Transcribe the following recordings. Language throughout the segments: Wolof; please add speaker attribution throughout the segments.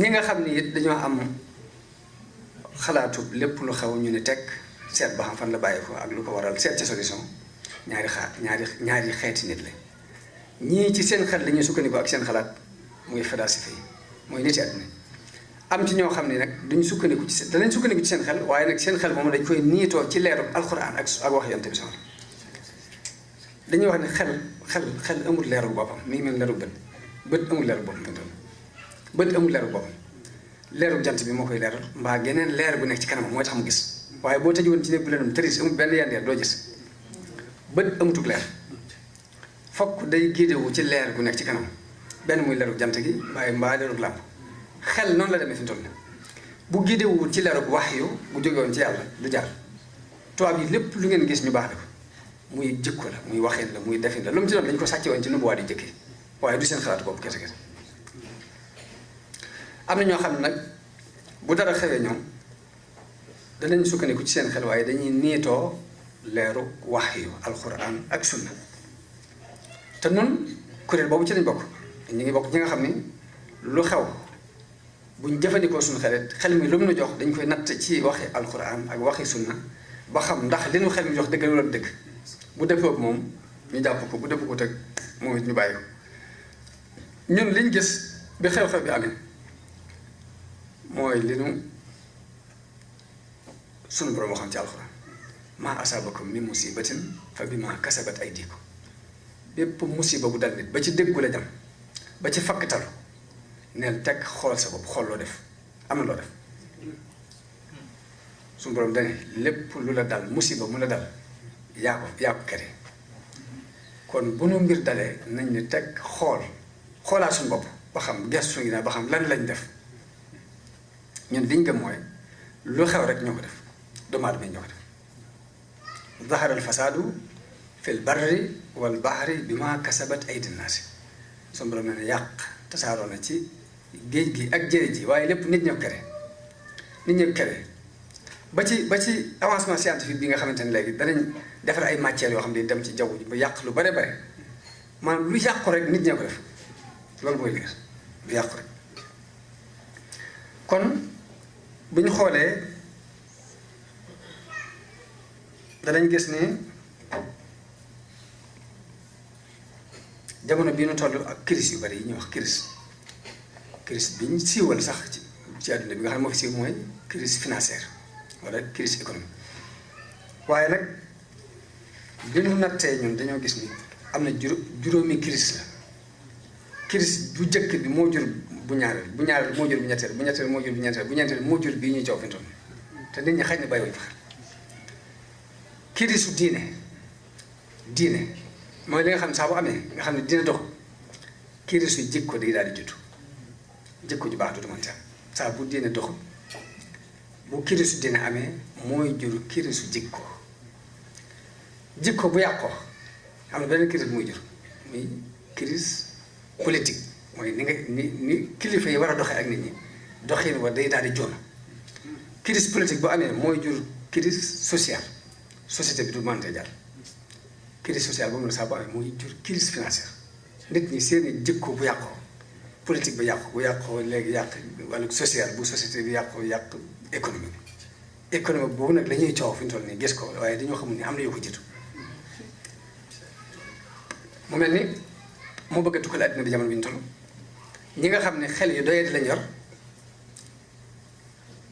Speaker 1: ñi nga xam ni it dañoo am xalaatu lépp lu xew ñu ne teg seet ba xam fan la bàyyi ko ak lu ko waral seet ci solution ñaari xeeti nit la ñii ci seen xel la ñuy sukkandiku ak seen xalaat muy philosophie yi mooy nit àddina am ci ñoo xam ne nag duñ sukkandiku ci seen danañ sukkandiku ci seen xel waaye nag seen xel moom dañ koy niitoo ci leeru alxuraan ak wax yonent bi sama dañuy wax ne xel amul leeru boppam mi ngi mel leeru bët amul leeru boppam bët amul leeru boppam leeru jant bi moo koy leeral mbaa geneen leer bu nekk ci kanamam mooy tax mu gis waaye boo tëjuwoon ci néeg bu lëndëm tëris amul benn yandeer doo gis bët amutug leer fokk day géedewu ci leer gu nekk ci kanam benn muy leeru jant gi mbaa leeru làmp xel noonu la demee fi mu toll bu géedewul ci leeru wax yu bu jógewoon ci yàlla du jaar tubaab yi lépp lu ngeen gis ñu baax la ko muy jikko la muy waxin la muy defin la lu mu ci doon dañu ko sàcce woon ci nubuwaat yi jëkkee waaye du seen xalaatu bopp kese kese am na ñoo xam ne nag bu dara xewee ñoom danañ sukkandiku ci seen xel waaye dañuy niitoo leeru wax yu alxuraan ak sunna te nun kuréel boobu ci lañ bokk ñu ngi bokk ñi nga xam ni lu xew buñ jëfandikoo suñu xel mi lu mu nu jox dañ koy natt ci waxi alxuraan ak waxi sunna ba xam ndax li nu xel mi jox dëgg wala dëgg bu dëppoo ak moom ñu jàpp ko bu dëppoo ko teg moom it ñu bàyyi ko ñun liñ gis bi xew-xew bi amee mooy li nu sunu borom waxam ci alxuraan maa asaabakum min musibatin fa bimaa kasabat aydikum bépp musiba bu dal nit ba ci déggu la jam ba ci fakkatalu neen teg xool sa bopp xool loo def am na loo def suñu borom dane lépp lu la dal musiba mu la dal yaa ko kere kon bu nu mbir dalee nañ ne teg xoolaat suñu bopp ba xam gestu ngi naa ba xam lan lañ def ñun liñ gëm mooy lu xew rek ñoo ko def doomu aadama ñoo ko def zahara al fasaadu fil barri wal bahri bima kasabat aydin naasi suñu borom ne yàq tasaaroo na ci géej gi ak jëre ji waaye lépp nit ñoo kere ba ci avancement scientifique bi nga xamante ne léegi danañ defar ay matières yoo xam ne dem ci jaww ji ba yàq lu bare maanaam lu yàqu rek nit ñoo ko def loolu mooy leer lu yàqu rek kon bu ñu xoolee danañ gis ne jamono bii nu toll ak crise yu bari yi ñuy wax crise bi ñu siiwal sax ci àdduna bi nga xam ne moo fi siiw mooy crise financière wala crise économique waaye nag bi ñu nattee ñun dañoo gis ni am na juróomi crise la crise bu njëkk bi moo jur bu ñaareel moo jur bu ñetteel bu ñetteel moo jur bu ñeenteel bu ñeenteel moo jur bii ñuy coow fi mu toll te nit ñi xëy na bàyyiwuñ fa crise su diine mooy li nga xam ne saa bu amee nga xam ne dina dox crise su jikko day daal di judd jikko ju baax du mën am saa bu diine doxul bu crise su diine amee mooy jur crise su jikko bu yàqoo am na beneen crise bu muy jur muy crise politique mooy ni kilifa yi war a doxee ak nit ñi doxin wa day daal di joon crise politique bu amee mooy jur crise sociale société bi du mënte jàll crise sociale boobu nag saa bu amee mooy jur crise financière nit ñi seeni jikko bu yàqoo politique bi bu yàqoo léegi yàq wàllu social bu société bi yàq économique boobu nag la ñuy coow fi ñu toll nii gis ko waaye dañoo xamul ni am na yoo ko jiitu mu mel ni moo bëgg a tukkal àddina bi jamono bi ñu toll ñi nga xam ne xel yu doyati lañ yor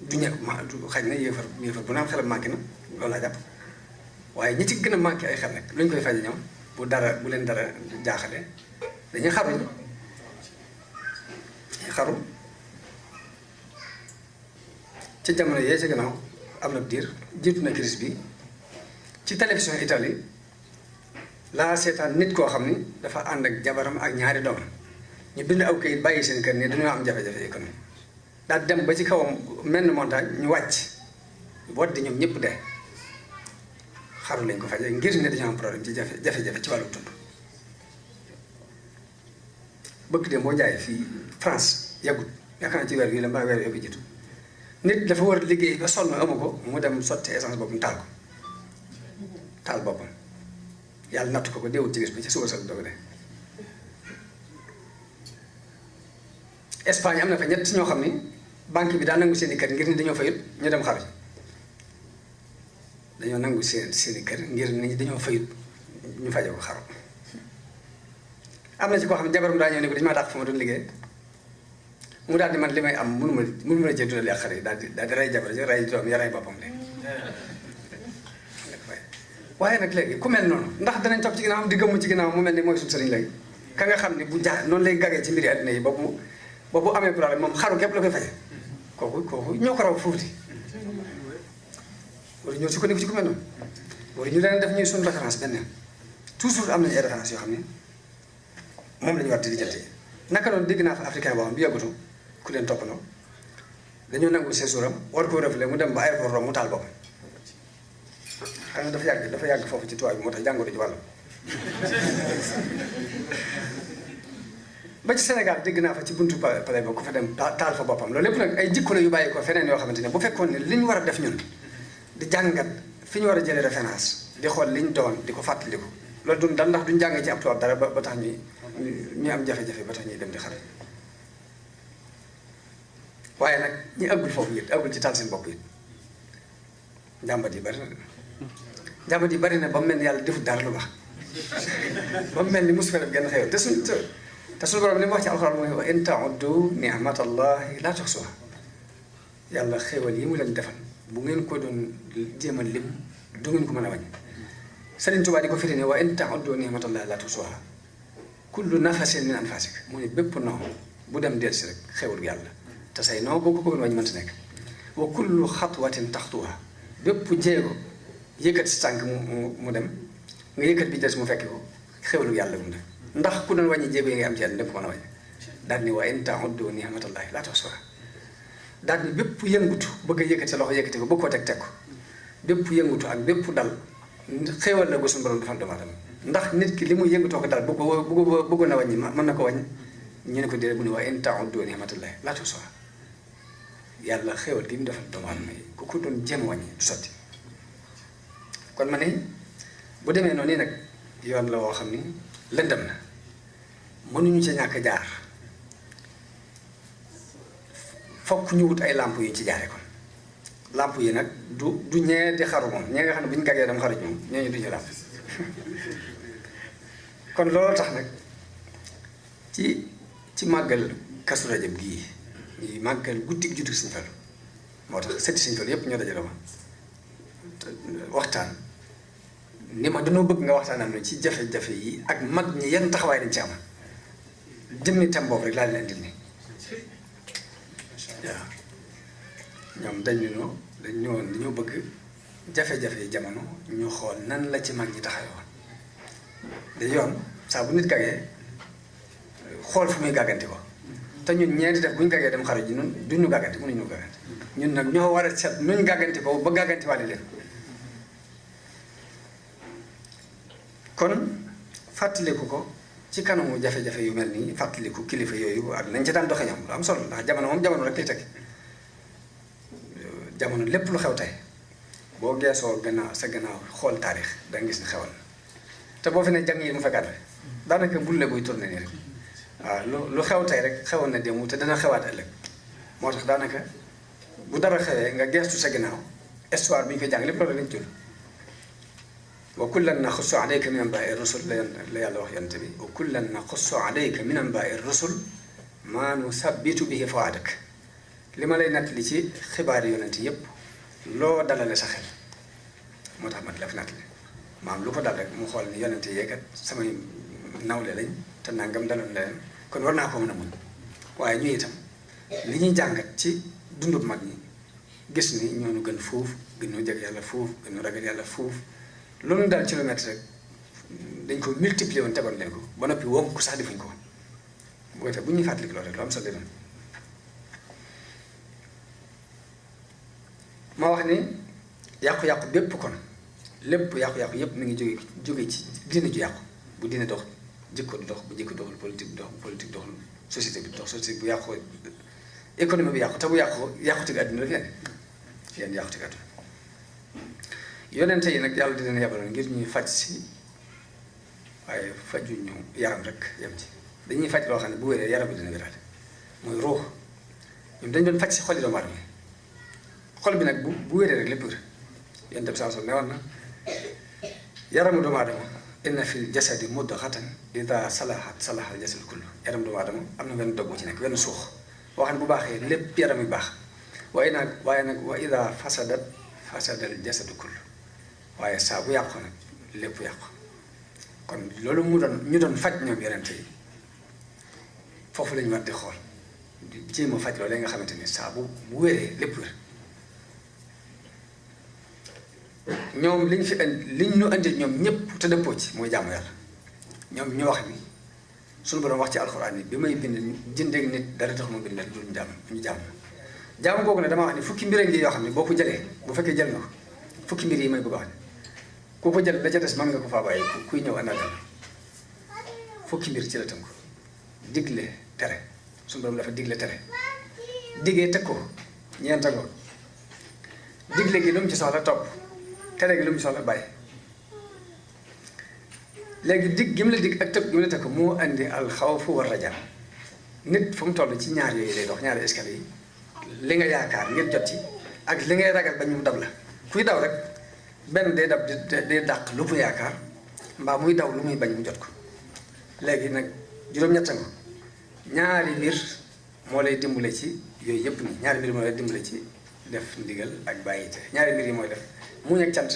Speaker 1: du xaj na yéefar bu naan xelam manqué na loolu laa jàpp waaye ñi ci gën a manqué ay xel nag lu ñu koy faje ñoom bu leen dara jaaxale dañuy xaru ci jamono yee ci gannaaw am na diir jiitu na crise bi ci télévision Italie laa seetaan nit koo xam ni dafa ànd ak jabaram ak ñaari doomam ñu bind aw kayit bàyyi seen kër ne dañoo am jafe-jafe économique daal dem ba ci kawam mel ni montagne ñu wàcc boddi ñoom ñëpp dee xaru lañ ko faje ngir ne dañoo am problème ci jafe-jafe ci wàllu dund bëgg dem boo jaayee fii France yàggut yaakaar naa ci weer wi la mbaa weer yoo ko jiitu nit dafa war a liggéey ba sonn amu ko mu dem sotti essence boppam taal boppam yàlla nattu ko deewut ci gis ba ci suba sal doog de Espagne am na fa ñett ñoo xam ni banque bi daa nangu seen i kër ngir ni dañoo fayut ñu dem xaru dañoo nangu seen i kër ngir ni dañoo fayut ñu faje ko xaru am na ci koo xam ne jabaram daa ñëw ne ko dañu maa dàq fa ma doon liggéey mu daal di man li may am mënu ma la cee dundal ak xale yi daal di rey jabar ji rey doom ya rey boppam léegi waaye nag léegi ku mel noonu ndax danañ topp ci ginnaaw di gëmm ci ginnaaw mu mel ni mooy suñu sëriñ léegi ka nga xam ne bu noonu lay gagee ci mbiri àddina yi ba bu amee problème moom xaru képp la koy faje kooku ñoo ko raw fuuti wala ñoo sukkandiku ci ku mel noonu wala ñu leen def ñuy suñu référence benn toujours am nañu ay référence yoo xam ne moom la ñu war di lijjantee naka noonu dégg naa fa africain boo xam bi yàggatu ku leen toppandoo dañoo nangu séjour am war koo reflé mu dem ba aéroport Rome mu taal boppam xam nga dafa yàgg foofu ci tubaab bi moo tax jàngoro ji wàllu ba ci Sénégal dégg naa fa ci buntu palais ba ku fa dem taal fa boppam loolu lépp nag ay jikko la yu bàyyi ko feneen yoo xamante ne bu fekkoon ne li ñu war a def ñun di jàngat fi ñu war a jëlee référence di xool li ñu doon di ko fàttaliku loolu duñ dal ndax duñ jàng ci ab tubaab dara ba tax ñu am jafe-jafe ba tax ñuy dem di xare waaye nag ñi àggul foofu it àggul ci taal seen bopp it njàmbat yi bari na ba mu mel ni yàlla defut dara lu baax ba mu mel ni mosu fa def genn xew te suñu borom li mu wax ci alxuraan mooy wa in ta'uddu ni'matallahi la tuhsuha yàlla xéewal yi mu leen defal bu ngeen ko doon jéem a lim du ngeen ko mën a wàññi Sëriñ Tuubaa di ko firi ne wa in ta'uddu ni'matallahi la tuhsuha kullu nafasin min anfasik mu ne bépp noo bu dem delsi rek xéewal yàlla te say noo boo ko bëggoon wàññi mënta nekk wa kullu xatwatin taxtuha bépp jéego yëkkat si tànk mu dem nga yëkkat bi des mu fekk ko xéwalu yàlla bu mu def ndax ku doon wàññi jéego yi nga am ci yàlla def ko mën a wàññi daal ni wa in ta'uddu ni'matallahi la tuhsuha daal ni bépp yëngutu bëgg a yëkkati sa loxo yëkkati ko bëgg koo teg ko bépp yëngutu ak bépp dal xéwal la ko suñu borom defal doomu aadama ndax nit ki li muy yëngutoo ko dal bëggoon a wàññi mën na ko wàññi ñu ne ko déedéet bu ne wa in ta'uddu ni'matallahi la tuhsuha yàlla xéwal gi mu defal doomu aadama yi ku ko doon jéem a wàññi du sotti kon ma ne bu demee noonu nag yoon la woo xam ni lëndëm na mënuñu ca ñàkk jaar fokk ñu wut ay làmp yu ñu ci jaare kon làmp yi nag du ñee di xaru moom ñee nga xam ne bu ñu gaggee dama xaru ci moom ñooñu duñu làmp kon loolu tax nag ci màggal Kazu Rajab gii ñuy màggal guddi juddu Sëñ Fallu moo tax sëtti Sëñ Fallu yépp ñoo dajale ma waxtaan ni ma dañoo bëgg nga waxtaanal ñu ci jafe-jafe yi ak mag ñi yenn taxawaay dañ ci am jëmmi tam boobu rek laa leen indil ni waaw ñoom dañoo bëgg jafe-jafe yi jamono ñu xool nan la ci mag ñi taxawoon da yoon saa bu nit gagee xool fu muy gàgganti ko te ñun ñeenti def bu ñu gagee dem xaru ji ñun duñu gàgganti mënuñu gàgganti ñun nag ñoo war a seet nuñ gàgganti ko ba gàgganti wàlle leen kon fàttaliku ko ci kanamu jafe-jafe yu mel nii fàttaliku kilifa yooyu ak nañ ci daan doxe ñoom lu am solo ndax jamono moom jamono rek lay teg jamono lépp lu xew tey boo geesoo gannaaw sa gannaaw xool taarix da nga gis ni xewal te boo fi ne jàng yi mu fekkaat rek daanaka bulle buy tourné nii rek waaw lu xew tey rek xewoon na démb te dana xewaat ëllëg moo tax daanaka bu dara xewee nga geestu sa gannaaw histoire bi ñu koy jàng lépp loolu lañ jël wa kullan naxussu alayka min anbaa'i rusul la yàlla wax yonent bi wa kullan naxussu alayka min anbaa'i rusul maa nusabbitu bihi fu'aadak li ma lay nattali ci xibaari yonent yépp loo dalale sa xel moo tax ma di la fi nattali maam lu ko dal rek mu xool ni yonent yeekat samay nawle lañ te nangam daloon leen kon war naa ko mën a muñ waaye ñu itam li ñuy jàngat ci dundub mag ñi gis ni ñoonu gën fuuf gën ñu jeg yàlla fuuf gën ñu ragal yàlla fuuf loolu daal ci lu metti rek dañ ko multiplier woon tegoon leen ko ba noppi woo ko sax defuñ ko woon bu ko defee bu ñuy fàttaliku loolu rek lu am solo dina ma wax ni yàqu-yàqu bépp kon lépp yàqu-yàqu yépp mi ngi jóge ci diine ju yàqu bu diine dox jikko du dox bu jikko doxul politique dox bu politique doxul société bi dox société bu yàqu économie bi yàqu te bu yàqute gi àdduna la fi yenn yàqute gi àdduna yonente yi nag yàlla di leen yabaloon ngir ñuy faj si waaye fajuñu yaram rek yem ci dañuy faj loo xam ne bu wéree yaram bi dina wéraale mooy ruux ñoom dañ doon faj si xoli doomu aadama xol bi nag bu wéree rek lépp wér yéen tam saa ne woon na yaramu doomu aadama inna fil jasadi mudghatan ida salahat salaha al jasad kullu yaramu doomu aadama am na benn dog bu ci nekk benn suux boo xam ne bu baaxee lépp yaram yu baax waaye nag wa ida fasadat fasadal jasadu kullu waaye saa bu yàqu nag lépp yàqu kon loolu ñu doon faj ñoom yonent yi foofu lañu war di xool di jéem a faj loolu nga xamante ni saa bu wéree lépp wér ñoom liñ fi liñ ñu indi ñoom ñëpp te dëppoo ci mooy jaamu yàlla ñoom ñu wax ni suñu borom wax ci alxuraan yi bi may bind jëndeeg nit dara tax ma bind leen duñ jaamu googu ne dama wax ni fukki mbir ngi yoo xam ne boo ko jëlee bu fekkee jël nga ko fukki mbir yi may bëgg a wax ne ku ko jël la ca des mën nga ko faa bàyyi kuy ñëw àndal fukki mbir ci la tënku digle tere suñu borom dafa digle tere diggee teg ko ñeenta ko digle gi lu mu ci soxla topp tere gi lu mu ci soxla bàyyi léegi dig gi mu la dig ak tëb gi mu la teg ko moo andi alxawfu war raja nit fu mu toll ci ñaar yooyu lay dox ñaari escalier yi li nga yaakaar ngir jot ci ak li ngay ragal ba ñu dab la kuy daw rek benn day dab day dàq lu mu yaakaar mbaa muy daw lu muy bañ mu jot ko léegi nag juróom-ñett nga ñaari mbir moo lay dimbale ci yooyu yëpp nii ñaari mbir moo lay dimbale ci def ndigal ak bàyyi te ñaari mbir yi mooy def muñ ak cant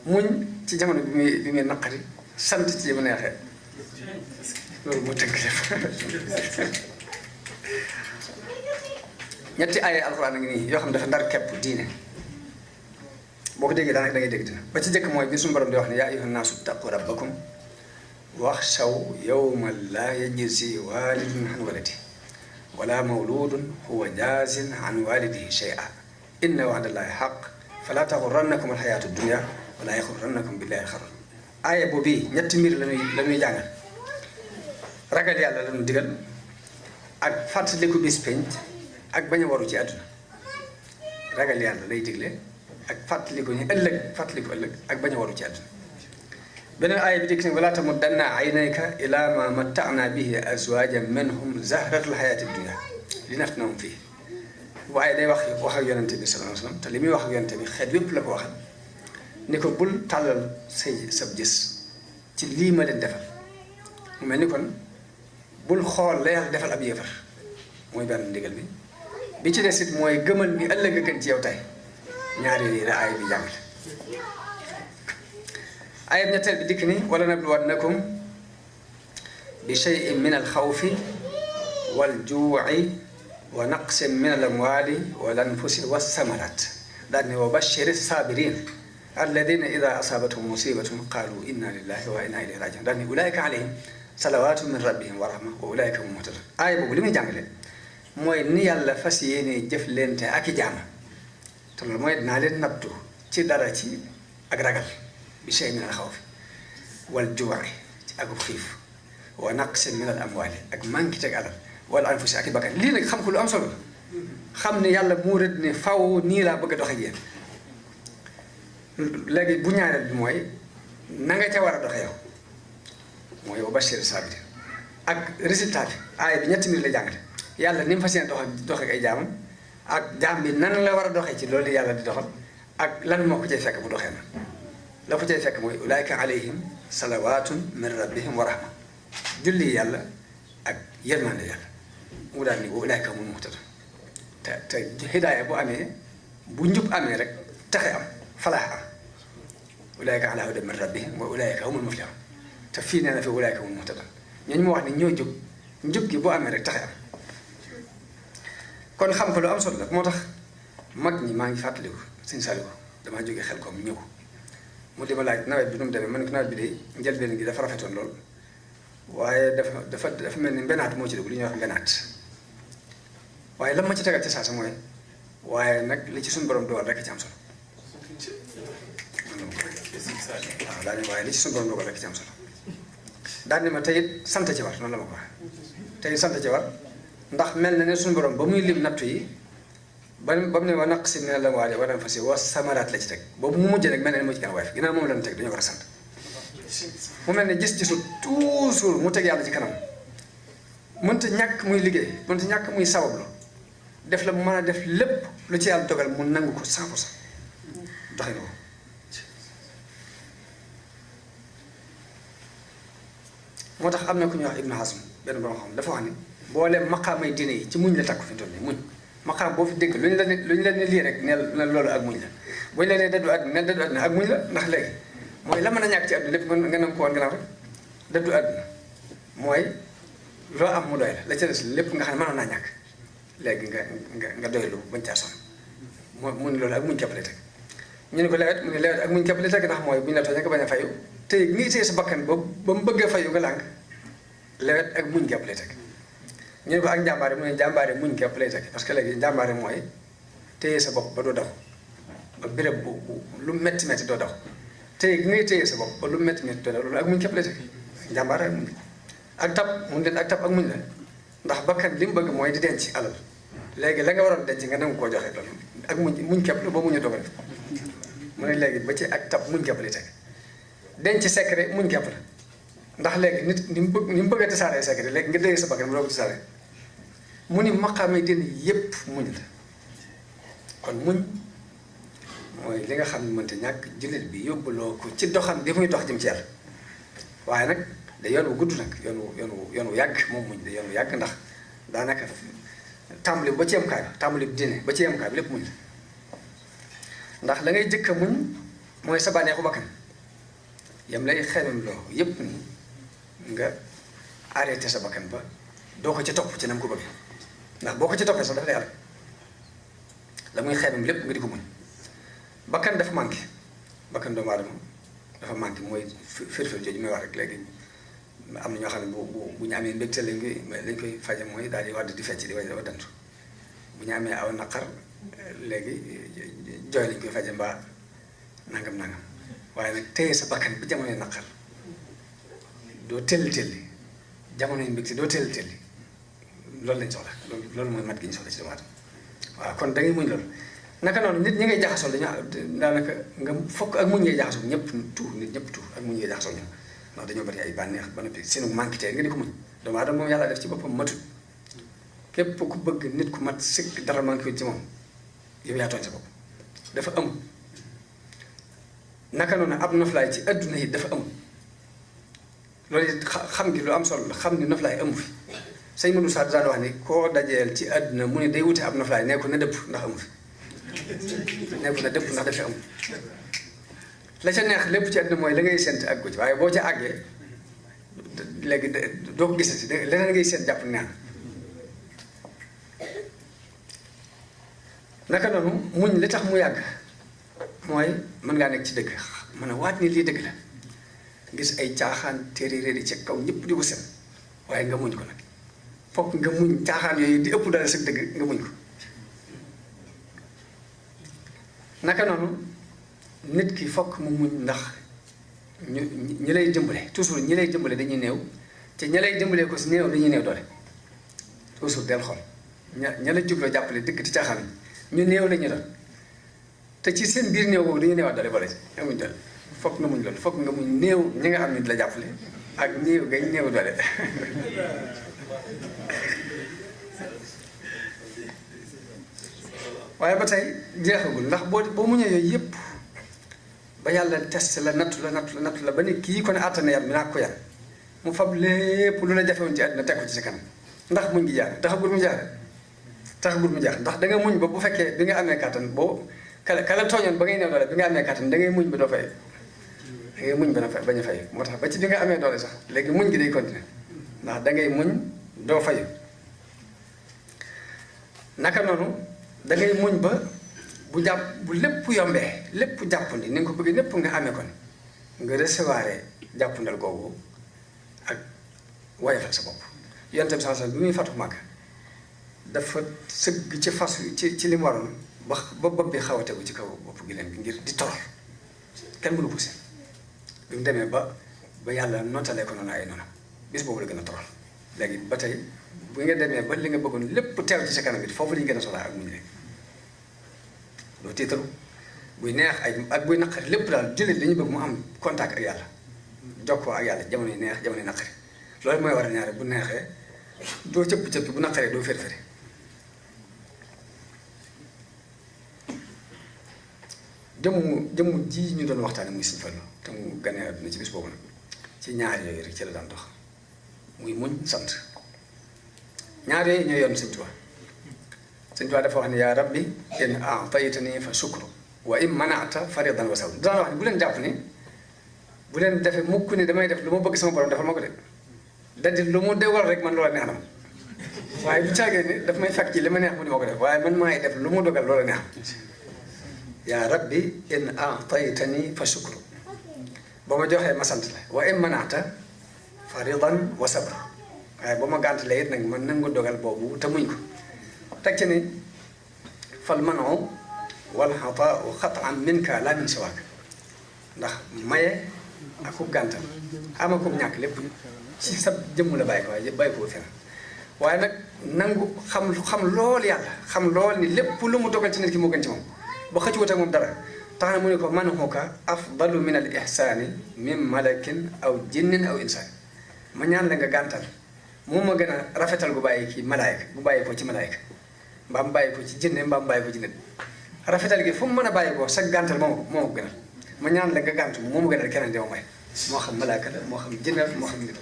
Speaker 1: muñ ci jamono bi muy naqari sant ci bu neexee loolu moo tënk def ñetti ay alxuraan ngi nii yoo xam ne dafa ndar kepp diine boo ko déggee daanaka da ngay dégg dina ba ci jëkk mooy bi suñu borom di wax ne yaa ayyuhan naasu ttaqu rabbakum waxshaw yawman laa yajzi waalidun an waladihi wala mawludun huwa jaazin an walidihi shay'an inna wa'dallahi haqq fala taxurrannakum alxayaatu dunya wala yaxurrannakum billahi alxarur aaya boobu ñetti mbir la ñuy jàngal ragal yàlla la ñu digal ak fàttaliku bis penc ak bañ a waru ci àdduna ragal yàlla lay digle ak fàttaliku ñu fàttaliku ëllëg ak bañ a waru ci àdduna beneen aaya bi dikk ne wala tamuddanna aynayka ila ma matta'na bihi azwajan minhum zahratul hayati dunya linaftinahum fihi waaye day wax ak yonente bi sallallahu alayhi wasallam te li muy wax ak yonente bi xeet yépp la ko waxal ni ko bul tàllal sab gis ci lii ma leen defal mu mel ni kon bul xool la yàlla defal ab yéefar mooy benn ndigal bi ci des it mooy gëmal ni ëllëg a gën ci yow tey ñaari yi la aaya bi jàngale aaya ñetteel bi dikk ni wala nabluwannakum bi shay'in min alxawfi waljuu'i wa naqsin min alamwali wal anfusi wassamarat daal ne wa bashiri sabirin alladina ida asaabathum musibatun qalu inna lillahi wa inna ilayhi rajiun daal ne ulaika alayhim salawatu min rabbihim wa rahma wa ulaika hum muhtadun aaya boobu li muy jàngale mooy ni yàlla fas yéene jëf leente ak i jaam te loolu mooy dinaa leen nattu ci dara ci ak ragal bi shay min al xawfi wal juu'i ci akub xiif wa naqsin min al amwaali ak manqué teg alal wala anfusi ak i bakkan lii nag xam ko lu am solo xam ne yàlla moo rëdd ne faw nii laa bëgg a doxe ak yéen léegi bu ñaareel bi mooy na nga ca war a doxe yow mooy wa bashir saabiriin ak résultat bi aaya bi ñetti mbir la jàngale yàlla ni mu fas yéene doxe ak ay jaamam ak jaam bi nan la war a doxee ci loolu yàlla di doxal ak lan moo ko cay fekk bu doxee na la ko cay fekk mooy ulaayka alayhim salawaatun min rabbihim wa rahma julli yàlla ak yërmande yàlla mu daal ni wa ulaayka humul muhtadun te hidaaya bu amee bu njub amee rek taxe am falaax am ulaayka ala hudan min rabbihim wa ulaayka humul muflihun te fii nee na fi ulaayka humul muhtadun ñooñu ma wax ne ñoo jub njub gi bu amee rek taxe am kon xam ko lu am solo la moo tax mag ñi maa ngi fàttaliku sëñ Saliou damaa jógee xel koom ñëw mu di ma laaj nawet bi nu mu demee man ko nawet bi de njëlbeen gi dafa rafetoon lool waaye dafa mel ni mbenaat moo ci dugg li ñuy wax mbenaat waaye lan ma ci tegal ci saasa mooy waaye nag li ci suñu borom dogal rek ci am solo waaw daa ne waaye li ci suñu borom dogal rek ci am solo daal ni ma tey sant ci war noonu la ma ko waxee tey sant ci war ndax mel na ne suñu borom ba muy lim nattu yi ba mu ne wa naqsin min al-amwaali wal anfusi wa samaraat la ci teg boobu mu mujj nag mel na ne moo ci gën a woyof ginnaaw moom la ñu teg dañoo war a sant mu mel ne gis-gisu toujours mu teg yàlla ci kanam mënta ñàkk muy liggéey mënta ñàkk muy sabablu def la mu mën a def lépp lu ci yàlla dogal mu nangu ko 100% doxee na ko moo tax am na ku ñuy wax Ibn Hazm benn borom xam dafa wax ni boole maqaamay diine yi ci muñ la takku fi mu toll nii muñ maqaam boo fi dégg lu ñu la ne lii rek ne loolu ak muñ la bu ñu la nee dëddu àdduna ne dëddu àdduna ak muñ la ndax léegi mooy la mën a ñàkk ci àdduna lépp nga nangu ko woon gannaaw rek dëddu àdduna mooy loo am mu doy la ca des lépp nga xam ne mënoon naa ñàkk léegi nga doylu bañ caa sonn mu ne loolu ak muñ képp lay teg ñu ne ko lewet mu ne lewet ak muñ képp lay teg ndax mooy bu ñu la tooñee nga bañ a fayu te ngi téye sa bakkan ba mu bëggee fayu nga lànk lewet ak muñ képp lay teg ñu ne ko ak njàmbaare mu ne njàmbaare muñ képp lay teg parce que léegi njàmbaare mooy téye sa bopp ba doo daw ba béréb bu lu metti metti doo daw téye gi ngay téye sa bopp ba lu metti metti doo daw loolu ak muñ képp lay teg njàmbaare ak muñ ak tab mun leen ak tab ak muñ la ndax bakkan li mu bëgg mooy di denc alal léegi la nga waroon denc nga nangu koo joxe loolu ak muñ képp la ba muñu dogal mu ne léegi ba ci ak tab muñ képp lay teg denc secret muñ képp la ndax léegi nit ni mu bëgg a tasaaree secret léegi nga dégg sa bakkan mu doo ko tasaaree mu ni maqaamay dén yépp muñ la kon muñ mooy li nga xam ne mënta ñàkk jullit bi yóbbuloo ko ci doxam bi muy dox jëm ci yàlla waaye nag da yoon wu gudd nag yoon wu yàgg moom muñ da yoon wu yàgg ndax daanaka tàmbali ba ci yemkaay bi tàmbali bi dine ba ci yemkaay bi lépp muñ la ndax la ngay jëkk a muñ mooy sa bànneexu bakkan yam lay xelum loo yépp ni nga arrêté sa bakkan ba doo ko ci topp ci nam ko bëggee ndax boo ko ci toppee sax dafa lay àll la muy xelum lépp nga di ko muñ bakkan dafa manqué bakkan doomu aadama dafa manqué mooy firfir jooju may wax rek léegi am na ñoo xam ne bu ñu amee mbégte lañ koy faje mooy daal di wadd di fecc di waddantu bu ñu amee aw naqar léegi jooy lañ koy faje mbaa nangam waaye nag téye sa bakkan bi jamonoy naqar doo telli jamonoy mbégte doo telli loolu lañ soxla loolu mooy mat gi ñu soxla ci doomu aadama waaw kon da ngay muñ loolu naka noonu nit ñi ngay jaxasoo daanaka nga fokk ak muñ ngay jaxasoo ñëpp nit ñëpp ak muñ ngay jaxasoo ñoom ndax dañoo bari ay bànneex ba noppi seenu manqué tey nga di ko muñ doomu aadama moom yàlla def ci boppam matut képp ku bëgg nit ku mat sëkk dara manqué ci moom yow yaa tooñ sa bopp dafa am naka noonu ab noflaay ci adduna yi dafa am loolu it xam gi lu am solo la xam ni noflaay amu fi sëñ Modou Sarr daan wax ni koo dajeel ci adduna mu ne day wuti ab noflaay nekku na dëpp ndax amu fi nekku na dëpp ndax dafa am la ca neex lépp ci àdduna mooy la ngay sént ak ko ci waaye boo ca àggee léegi doo ko gisati leneen ngay sént jàpp neex naka noonu muñ li tax mu yàgg mooy mën ngaa nekk ci dëgg mën a waat ni lii dëgg la gis ay caaxaan téeréer yi ci kaw ñëpp di ko seen waaye nga muñ ko nag fokk nga muñ caaxaan yooyu di ëpp dara sa dëgg nga muñ ko naka noonu nit ki fokk mu muñ ndax ñi lay dimbale toujours ñi lay dimbale dañuy néew te ña lay dimbalee ko si néew dañuy néew doole toujours del xool ña la jubloo jàppale dëgg ti caaxaan ñu néew la ñu doon te ci seen biir néew boobu dañuy néewaat doole boole ci amuñ doole fokk nga muñ loolu fokk nga muñ néew ñi nga xam ne di la jàppale ak néew gañ néew doole waaye ba tey jeexagul ndax boo muñee yooyu yëpp ba yàlla test la nattu la ba ni kii ko ne àttana yar mi naa ko yar mu fab lépp lu la jafewoon ci àddina teg ko ci sa kanam ndax muñ gi jaar taxagul mu jaar ndax da nga muñ ba bu fekkee bi nga amee kàttan boo kala tooñoon ba ngay néew doole bi nga amee kàttan da ngay muñ ba doo fay da ngay muñ bañ a fay moo tax ba ci bi nga amee doole sax léegi muñ gi day continuer ndax da ngay muñ doo fayu naka noonu da ngay muñ ba bu lépp yombee lépp jàppandi ni nga ko bëggee lépp nga amee ko ne nga recevoir jàppandal googu ak woyofal sa bopp yonent bi sax bi muy fatu Màkka dafa sëgg ci fas ci li mu waroon ba bopp bi xaw a tegu ci kaw bopp gileem bi ngir di torox kenn mënu ko seen bi mu demee ba yàlla notalee ko noonu ay noonu bis boobu la gën a torox léegi ba tey bu nga demee ba li nga bëggoon lépp teew ci sa kanam it foofu la ñu gën a soxlaa ak muñ rek doo tiitaru buy neex ak buy naqari lépp daal jullit li ñu bëgg mu am contact ak yàlla jokkoo ak yàlla jamono yi neex jamono yi naqari loolu mooy war a ñaare bu neexee doo cëpp-cëpp bu naqaree doo fër-fëri jëmm ji ñu doon waxtaane muy Sëñ Fallu te mu ganee àdduna ci bis boobu nag ci ñaar yooyu rek ci la daan dox muy muñ sant ñaar yooyu ñoo yoon Sëñ Tuubaa Sëñ Tuubaa dafa wax ne yaa rabbi in a'taytani fa shukru wa in mana'ta faridan wa sabr daan wax ne bu leen jàpp ni bu leen defee mukk ni damay def lu ma bëgg sama borom defal ma ko de daldi lu mu déwal rek man loola neex na ma waaye bu caagee ni daf may fekk ci li ma neex mu ni ma ko def waaye man maay def lu mu dogal loola neex yaa rabbi in a'taytani fa shukru ba ma joxee ma sant la wa in mana'ta faridan wa sabr waaye ba ma gàntalee it nag man nangu dogal boobu te muñ ko teg ci ni fal manu wal xataau xataan minka laa min siwaak ndax maye ak ku gàntal ama ko ñàkk lépp ci sa jëmm la bàyyi ko waaye bàyyi ko fenn waaye nag nangu xam lool yàlla xam lool ni lépp lu mu dogal ci nit ki moo gën ci moom ba xëccuwut ak moom dara tax na mu ne ko manhuka afdalu min al ihsaani min malakin aw jinnin aw insaan ma ñaan la nga gàntal moom ma gën a rafetal gu bàyyi ki malaayka gu bàyyi ko ci malaayka mbaam bàyyi ko ci jinne mbaam bàyyi ko ci nit rafetal gi fu mu mën a bàyyi ko sa gàntal moo ko gënal ma ñaan la nga gàntu moo ma gënal keneen di ma may moo xam malaaka la moo xam jinne la moo xam nit la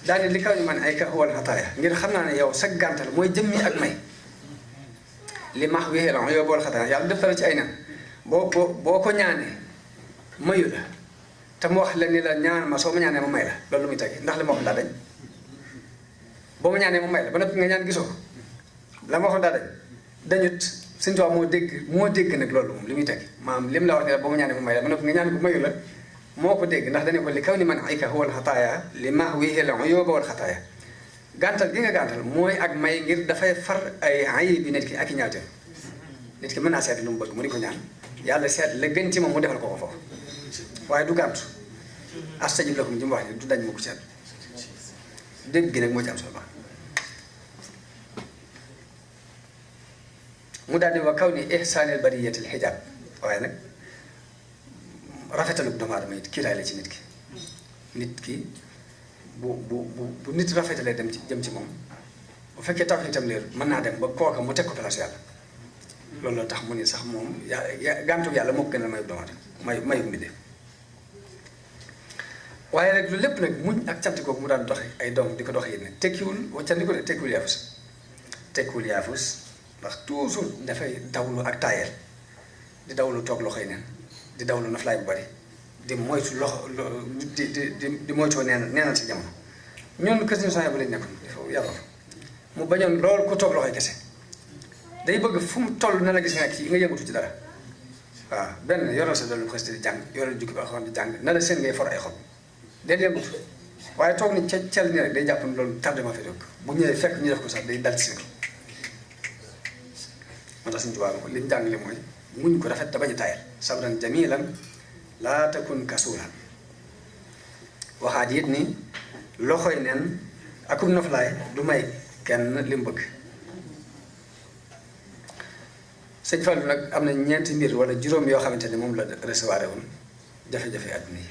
Speaker 1: daane li kaw ñu man ay ka wal xataaya ngir xam naa ne yow sa gàntal mooy jëmmi ak may li max wéexee la yow bool xataaya yàlla def la ci ay nan boo ko ñaanee mayu la te mu wax la ni la ñaan ma soo ma ñaanee ma may la loolu lu muy tegi ndax li ma wax daa dañ boo ma ñaanee ma may la ba noppi nga ñaan gisoo la ma waxoon daa dañut Sëñ Tuubaa moo dégg nag loolu moom li muy teg maam lim la wax ne la boo ma ñaanee ma may la ba noppi nga ñaan ko mayu la moo ko dégg ndax dañu ko li kaw ni man ayka huwal xataaya li maax wii la yóbba wal xataaya gàntal gi nga gàntal mooy ak may ngir dafay far ay ayib bi nit ki ak i ñaawteem nit ki mën naa seet lu mu bëgg mu di ko ñaan yàlla seet la gën ci moom mu defal ko foofu waaye du gàntu astajib lakum ji mu wax ni du dañ ma ko seet dégg gi nag moo ci am solo ba mu daal di wa kaw ni ihsaanil bariyatil xijaab waaye nag rafetalu doomu aadama it kiiraay la ci nit ki bu nit rafetalee dem ci jëm ci moom bu fekkee taw itam leer mën naa dem ba kooka mu teg ko place yàlla loolu la tax mu ni sax moom gàntu yàlla moo ko gën a mayu doomu aadama mayu mbindee waaye rek lu lépp nag muñ ak cant kooku mu daan doxe ay doom di ko doxe yéen tekkiwul waccan di ko de tekkiwul yaafus ndax toujours dafay dawlu ak taayeel di dawlu toog loxoy neen di dawlu naflaay bu bari di moytu di moytoo neenal ci jamono ñun kër ñu soxna bu lañ nekkoon dafa yàlla mu bañoon lool ku toog loxoy kese day bëgg fu mu toll na la gis nga nekk ci nga yëngatu ci dara waaw benn yoral sa dollu xës di jàng yoral jukki ba xoon di jàng na la seen ngay for ay xob del yëngatu waaye toog ni cel ni rek day jàpp ne loolu tardement fi dëkk bu ñëwee fekk ñu def ko sax day dal ci seen moo tax suñu tubaab ko li ñu jàngale mooy muñ ko rafet te bañ a taayal sabran jamilan laa takun kasuulan waxaat it ni loxoy neen akum noflaay du may kenn li mu bëgg sëñ Fallu nag am na ñeenti mbir wala juróom yoo xamante ne moom la recevoir woon jafe-jafe àdduna yi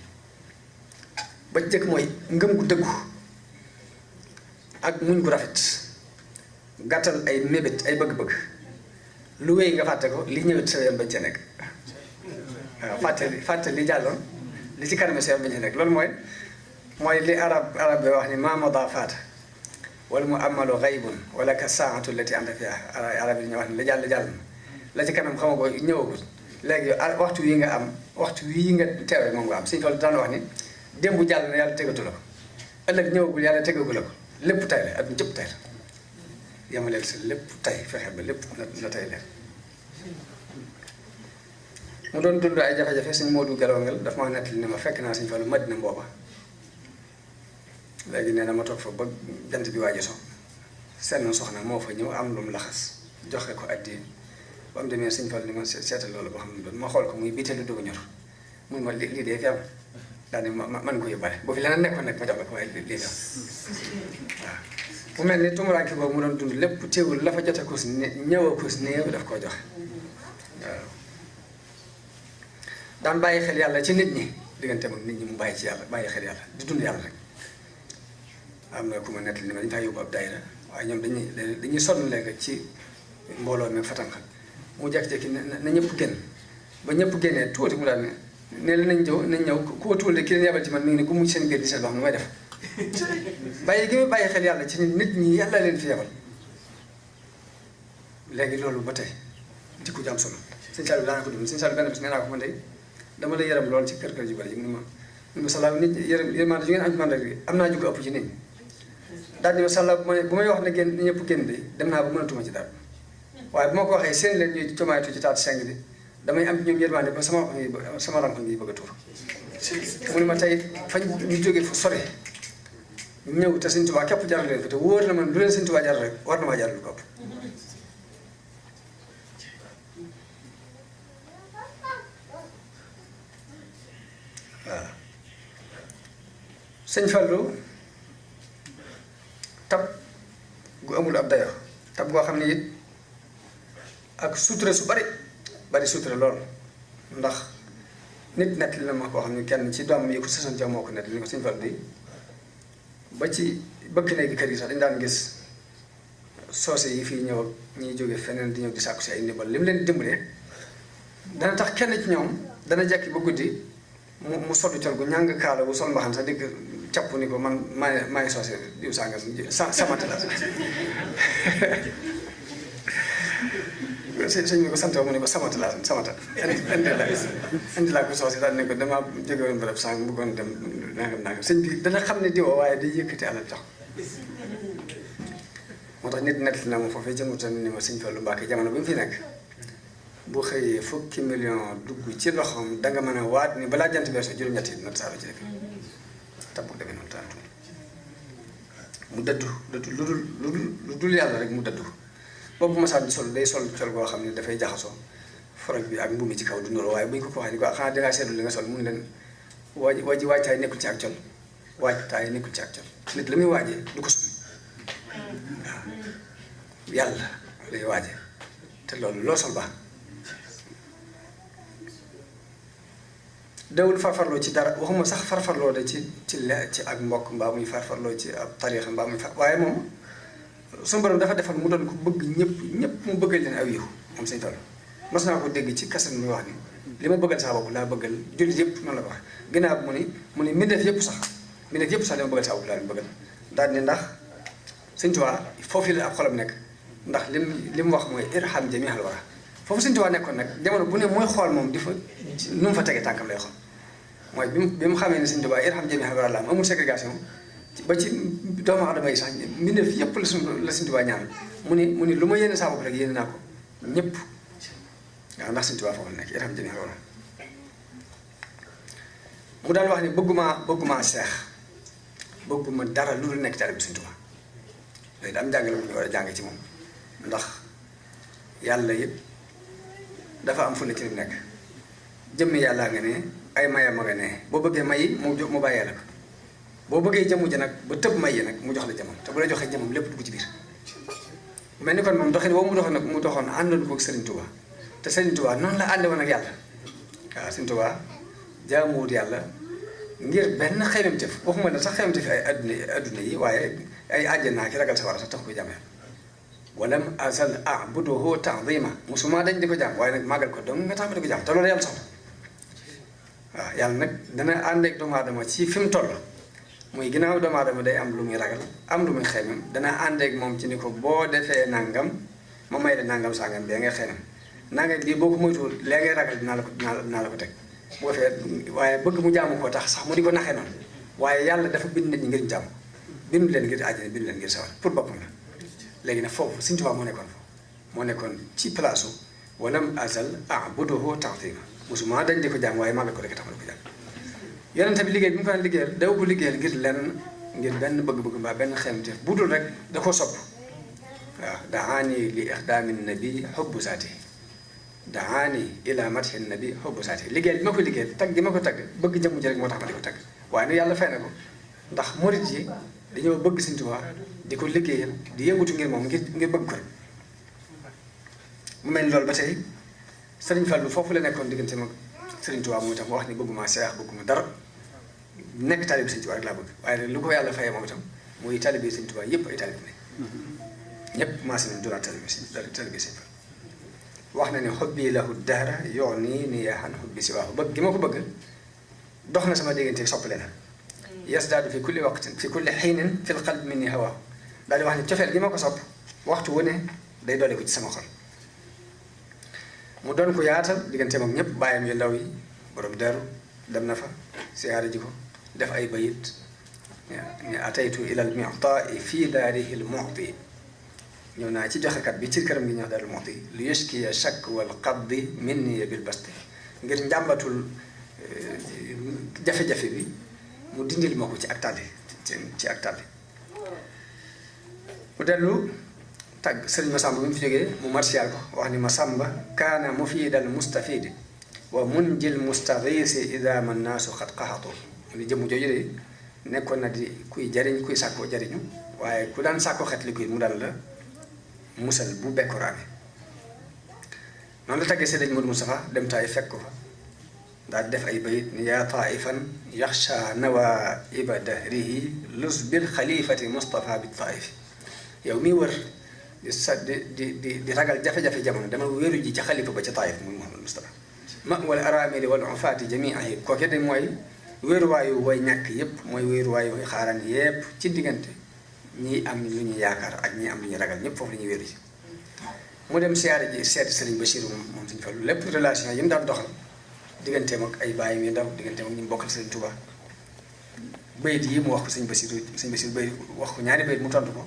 Speaker 1: ba jëkk mooy ngëm gu dëggu ak muñ gu rafet gàttal ay mébét ay bëgg-bëgg lu wéy nga fàtte ko li ñëwet sa yoon bañ ca nekk waaw fàtte li jàlloon li ci kanam sa yoon bañ ca nekk loolu mooy li arab bi wax ni ma mada faata wala mu amalu gaybun wala ka saatu lati anta fiha arab yi ñu wax ni la jàll na la ci kanam xama ko ñëwagul léegi waxtu wi nga am waxtu wi nga teew rek moom nga am Sëñ Fallu daan wax ni démb jàll na yàlla tegatu la ko ëllëg ñëwagul yàlla tegagu la ko lépp tay la ak jëpp tay la yamaleel sa lépp tay fexe ba lépp na tay leen mu doon dund ay jafe-jafe Sëñ Moodu Gelongal daf ma nettali ne ma fekk naa Sëñ Fallu Madina mbooba léegi nee na ma toog fa ba jant bi waaji so seen soxna moo fa ñëw am lu mu laxas joxe ko addi ba mu demee Sëñ Fallu ni ma seetal loolu boo xam ne doon ma xool ko muy biiteelu dugg ñor mun ma lii dee fi am daal ni man ko yóbbaale boo fi leneen nekkoon nag ma jox la ko waaye lii fi am waaw mu mel ni tumuraanke boobu mu doon dund lépp teewul la fa jote kus ñëw a kus néew daf koo joxe waaw daan bàyyi xel yàlla ci nit ñi digganteem ak nit ñi mu bàyyi ci yàlla bàyyi xel yàlla di dund yàlla rek am na ku ma nettali ni ma dañu faa yóbbu ab daayira waaye ñoom dañuy sonn léegi ci mbooloo mi fatanxa mu jékki-jékki na ñëpp génn ba ñëpp génnee tuuti mu daal ne la nañ ñëw ku watul de ki leen yabal ci man mi ngi ne ku mucc seen biir di seet ba xam nu may def bàyyi gi muy bàyyi xel yàlla ci nit ñi yàlla leen fi yabal léegi loolu ba tey jikko ju am solo sëñ Saliou daana ko dund sëñ Saliou benn bis nee naa ko man de dama lay yaram lool ci kër ju bari yi mu ne ma salaaw nit yërmande ju ngeen am ci man rek am naa ju ko ëpp ci nit ñi daal di ma salaaw bu may wax ne génn ñëpp génn de dem naa ba mënatuma ci dara waaye bu ma ko waxee seen leen ñuy comaaytu ci taatu seng bi damay am ñoom yërmande ba sama ranko ngi bëgg a tuur mu ne ma tey fañ ñu jógee fu sore ñëw te Sëñ Tuubaa képp jaral leen fa te wóor na man lu leen Sëñ Tuubaa jaral rek war na maa jaral lu ko ëpp waaw sëñ Fallou tab gu amul ab dayo tab goo xam ne it ak sutura su bari sutura lool ndax nit nett li na ma koo xam ne kenn ci doom yi ko sësoon ca moo ko nett li ko sëñ Fallou di ba ci bëkk néegi kër yi sax dañu daan gis soose yi fii ñëw ak ñiy jóge feneen di ñëw di sàkku si ay ndimbal li mu leen dimbalee dana tax kenn ci ñoom dana jekki ba guddi mu soddu col gu ñàng kaala bu sol mbaxam sax dégg capp ni ko man maay soose diw sànga samata la sëñ bi ko sant mu ne ko samata la samata indi laa ko soose daal ne ko dama jóge woon barab sàng bëggoon dem nangam sëñ bi dana xam ne diwa waaye day yëkkati alal jox moo tax nit nett na ma foofee jëngutan ni ma sëñ Fallou Mbacké jamono bi mu fi nekk bu xëyee fukki million dugg ci loxoom danga mën a waat ni balaa jant beeso juróom-ñetti nat saaro ci dëkk tab demee noonu taatu mu dëddu lu dul yàlla rek mu dëddu boobu masaa di sol day sol col goo xam ne dafay jaxasoo forog bi ak mbuumi ci kaw du nuroo waaye bu ñu ko waxee ni ko xanaa dangaa seetlu li nga sol mu ngi leen waajtaay nekkul ci ak col waajtaay nekkul ci ak col nit la muy waajee du ko sumi waaw yàlla lay waaje te loolu loo sol baax dawul farfarloo ci dara waxuma sax farfarloo de ci ak mbokk mbaa muy farfarloo ci ab tariixa mbaa muy waaye moom suñu borom dafa defal mu doon ko bëgg ñëpp mu bëggal leen aw yiw moom Sëñ Fallu mas naa ko dégg ci kaset muy wax ni li ma bëggal saa bopp laa bëggal jullit yëpp noonu la ko wax ginnaaw mu ni mbindeef yëpp sax li ma bëggal saa bopp laa leen bëggal daal ni ndax Sëñ Tuubaa foofu la ab xolam nekk ndax li mu wax mooy irham jamiihal wara foofu Sëñ Tuubaa nekkoon nag jamono bu ne mooy xool moom di fa nu mu fa tegee tànkam lay xool mooy bi mu xamee ne Sëñ Tuubaa irham jamiihal wara la amul ségrégation ba ci doomu aadama yi sax mbindeef yëpp la Sëñ Tuubaa ñaan mu ni lu ma yéene saa bopp rek yéene naa ko ñëpp waaw ndax Sëñ Tuubaa foofu la nekk irham jamiihal wara mu daal wax ni bëgguma seex bëgguma dara lu dul nekk taalibe Sëñ Tuubaa léegi da am jàngale bu ñu war a jàng ci moom ndax yàlla yëpp dafa am fu la ci nekk jëmmi yàllaa nga ne ay mayam ma nga ne boo bëggee mayi mu bàyyee la ko boo bëggee jëmu ji nag ba tëb mayi nag mu jox la jëmam te bu la joxee jëmam lépp dugg ci biir mel ni kon moom doxin boobu mu doxoon àndoon ko ak Serigne Touba te Serigne Touba noonu la ànde woon ak yàlla waaw Serigne Touba jaamuwut yàlla ngir benn xeymamteef waxuma ne sax xeymamteef ay adduna yi waaye ay àjjanaa ki ragal sa war a sax tax koy jàmm walam azal a'buduhu ta'zima musuma dañ di ko jàmm waaye nag màggal ko donc nga tax ma di ko jàmm te loolu yàlla soxla waaw yàlla nag dana ànd ak doomu aadama ci fi mu toll muy ginnaaw doomu aadama day am lu muy ragal am lu muy xeymam dana ànd ak moom ci ni ko boo defee nangam ma may la nangam sangam bee ngay xeymam nangam bii boo ko moytuwul lee ngay ragal dinaa la ko teg boo fee waaye bëgg mu jaamu koo tax sax mu di ko naxee noonu waaye yàlla dafa bind nit ñi ngir jàmm bind leen ngir àjjana bind leen ngir sawar pour boppam la léegi nag foofu Sëñ Tuubaa moo nekkoon ci place u walam azal a'buduhu ta'zima musuma dañ di ko jàmm waaye màggal ko rek tax ma di ko jàmm yonent bi liggéey bi mu ko daan liggéeyal daw ko liggéeyal ngir benn bëgg-bëgg mbaa benn xeemteef bu dul rek da koo sopp waaw daani li ixdaami nabi hubbu saati daani ila madhi nabi hubbu saati liggéeyal bi ma ko liggéeyal tagg gi ma ko tagg bëgg jëmm ji rek moo tax ma di ko tagg waaye nag yàlla fay na ko ndax murit yi dañoo bëgg Sëñ Tuubaa di ko liggéeyal di yëngutu ngir moom ngir bëgg ko rek mu mel ni loolu ba tey Sëriñ Fallu foofu la nekkoon diggante mag Sëriñ Tuubaa moom itam wax ni bëgguma seex bëgguma dara nekk taalibe Sëñ Tuubaa rek laa bëgg waaye nag lu ko yàlla fayee moom itam muy taalibe Sëñ Tuubaa yëpp ay taalibe ne ñëpp maasi nañ doon taalibe Sëñ Fallu wax na ne xobbi lahu dahra yoon nii yaa xam xobbi si waaw bëgg gi ma ko bëgg dox na sama diggante soppale na yasdaadu fi kulli waqtin fi kulli xiinin fil qalbi minni hawaa daal di wax ne cofeel gi ma ko sopp waxtu wu ne day doole ko ci sama xol mu doon ko yaatal digganteem ak ñëpp bàyyam yu ndaw yi borom deru dem na fa siyaare ji ko def ay bayit ne ataytu ilal mu'ta'i fii daarihi l mu'ti ñëw naa ci joxekat bi ci këram gi ñëw daarul mu'ti lu yushkiya shakk wal qabdi minni bil basti ngir njàmbatul jafe-jafe bi mu dindil ma ko ci ak tàlli ci ak tàlli mu dellu tàgg sëriñ Masamba bi mu fi jógee mu martial ko wax ni Masamba kaana mufiidal mustafidi wa munjil mustaghisi ida man naasu xat qaxatu mu ni jëmm jooju de nekkoon na di kuy jariñ kuy sàkkoo jariñu waaye ku daan sàkkoo xet li kuy mu daan la musal bu bekkoraane noonu la tàggee sëriñ Modou Moustapha dem taay fekk ko fa daal def ay bayit ni yaa taifan yaxsha nawa iba dahrihi lus bil xalifati Moustapha bi taifi yow mii wër di ragal jafe-jafe jamono dama wéeru ji ci xalifa ba ca taif muy Mouhamadou Moustapha ma wala aramili wal ufaati jamiihi kooke de mooy wéeruwaayu way ñàkk yépp mooy wéeruwaayu way xaaraan yépp ci diggante ñii am lu ñu yaakaar ak ñii am lu ñu ragal ñëpp foofu la ñuy wéeru ci mu dem siyaare ji seeti Serigne Bachirou moom Sëñ Fallu lépp relation yi mu daan doxal digganteem ak ay bàyyim yu ndaw digganteem ak ñi mu bokkal Serigne Touba bayit yi mu wax ko Sëñ Bachirou bayit wax ko ñaari bayit mu tontu ko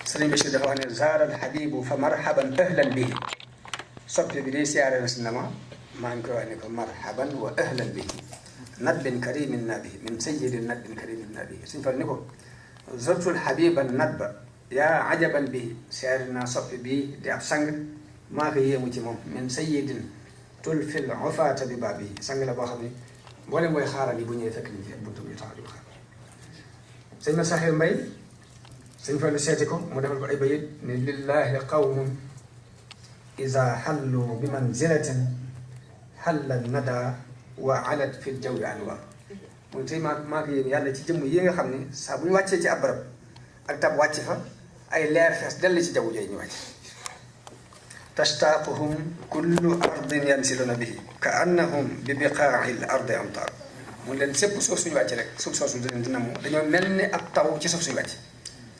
Speaker 1: Serigne Bachirou dafa wax ne zaaral habibu fa marhaban ahlan bihi soppe bi day siyaare na si na maa ngi koy wax ne ko marhaban wa ahlan bihi nadbin karimin nabihi min sayyidin nadbin karimin nabihi Sëñ Fallu ni ko zurtul habiban nadba yaa ajaban bi siyaare naa soppi bii di ab sang maa ko yéemu ci moom min sayyidin tul fil ufaata bi baabi sang la boo xam ne mboolem mooy xaaral yi bu ñëwee fekk ni ci buntu bi tax di ko xaar sëñ ma Saxir Mbay Sëñ Fallu seeti ko mu defal ko ay bayit ne lillahi qawmun iza hallu bi manzilatin halla nada wa alat fi ljawi anwa mooy tey maa ko yéen yàlla ci jëmm yi nga xam ne saa bu ñu wàccee ci ab barab ak tab wàcc fa ay leer fees dell ci jaww jooju ñu wàcc tashtaquhum kullu ardin yansiluna bihi ka annahum bi biqaa'i l ardi amtar mun leen sépp suuf suñu wàcc rek suuf soosu dina mu dañoo mel ni ab taw ci suuf suñu wàcc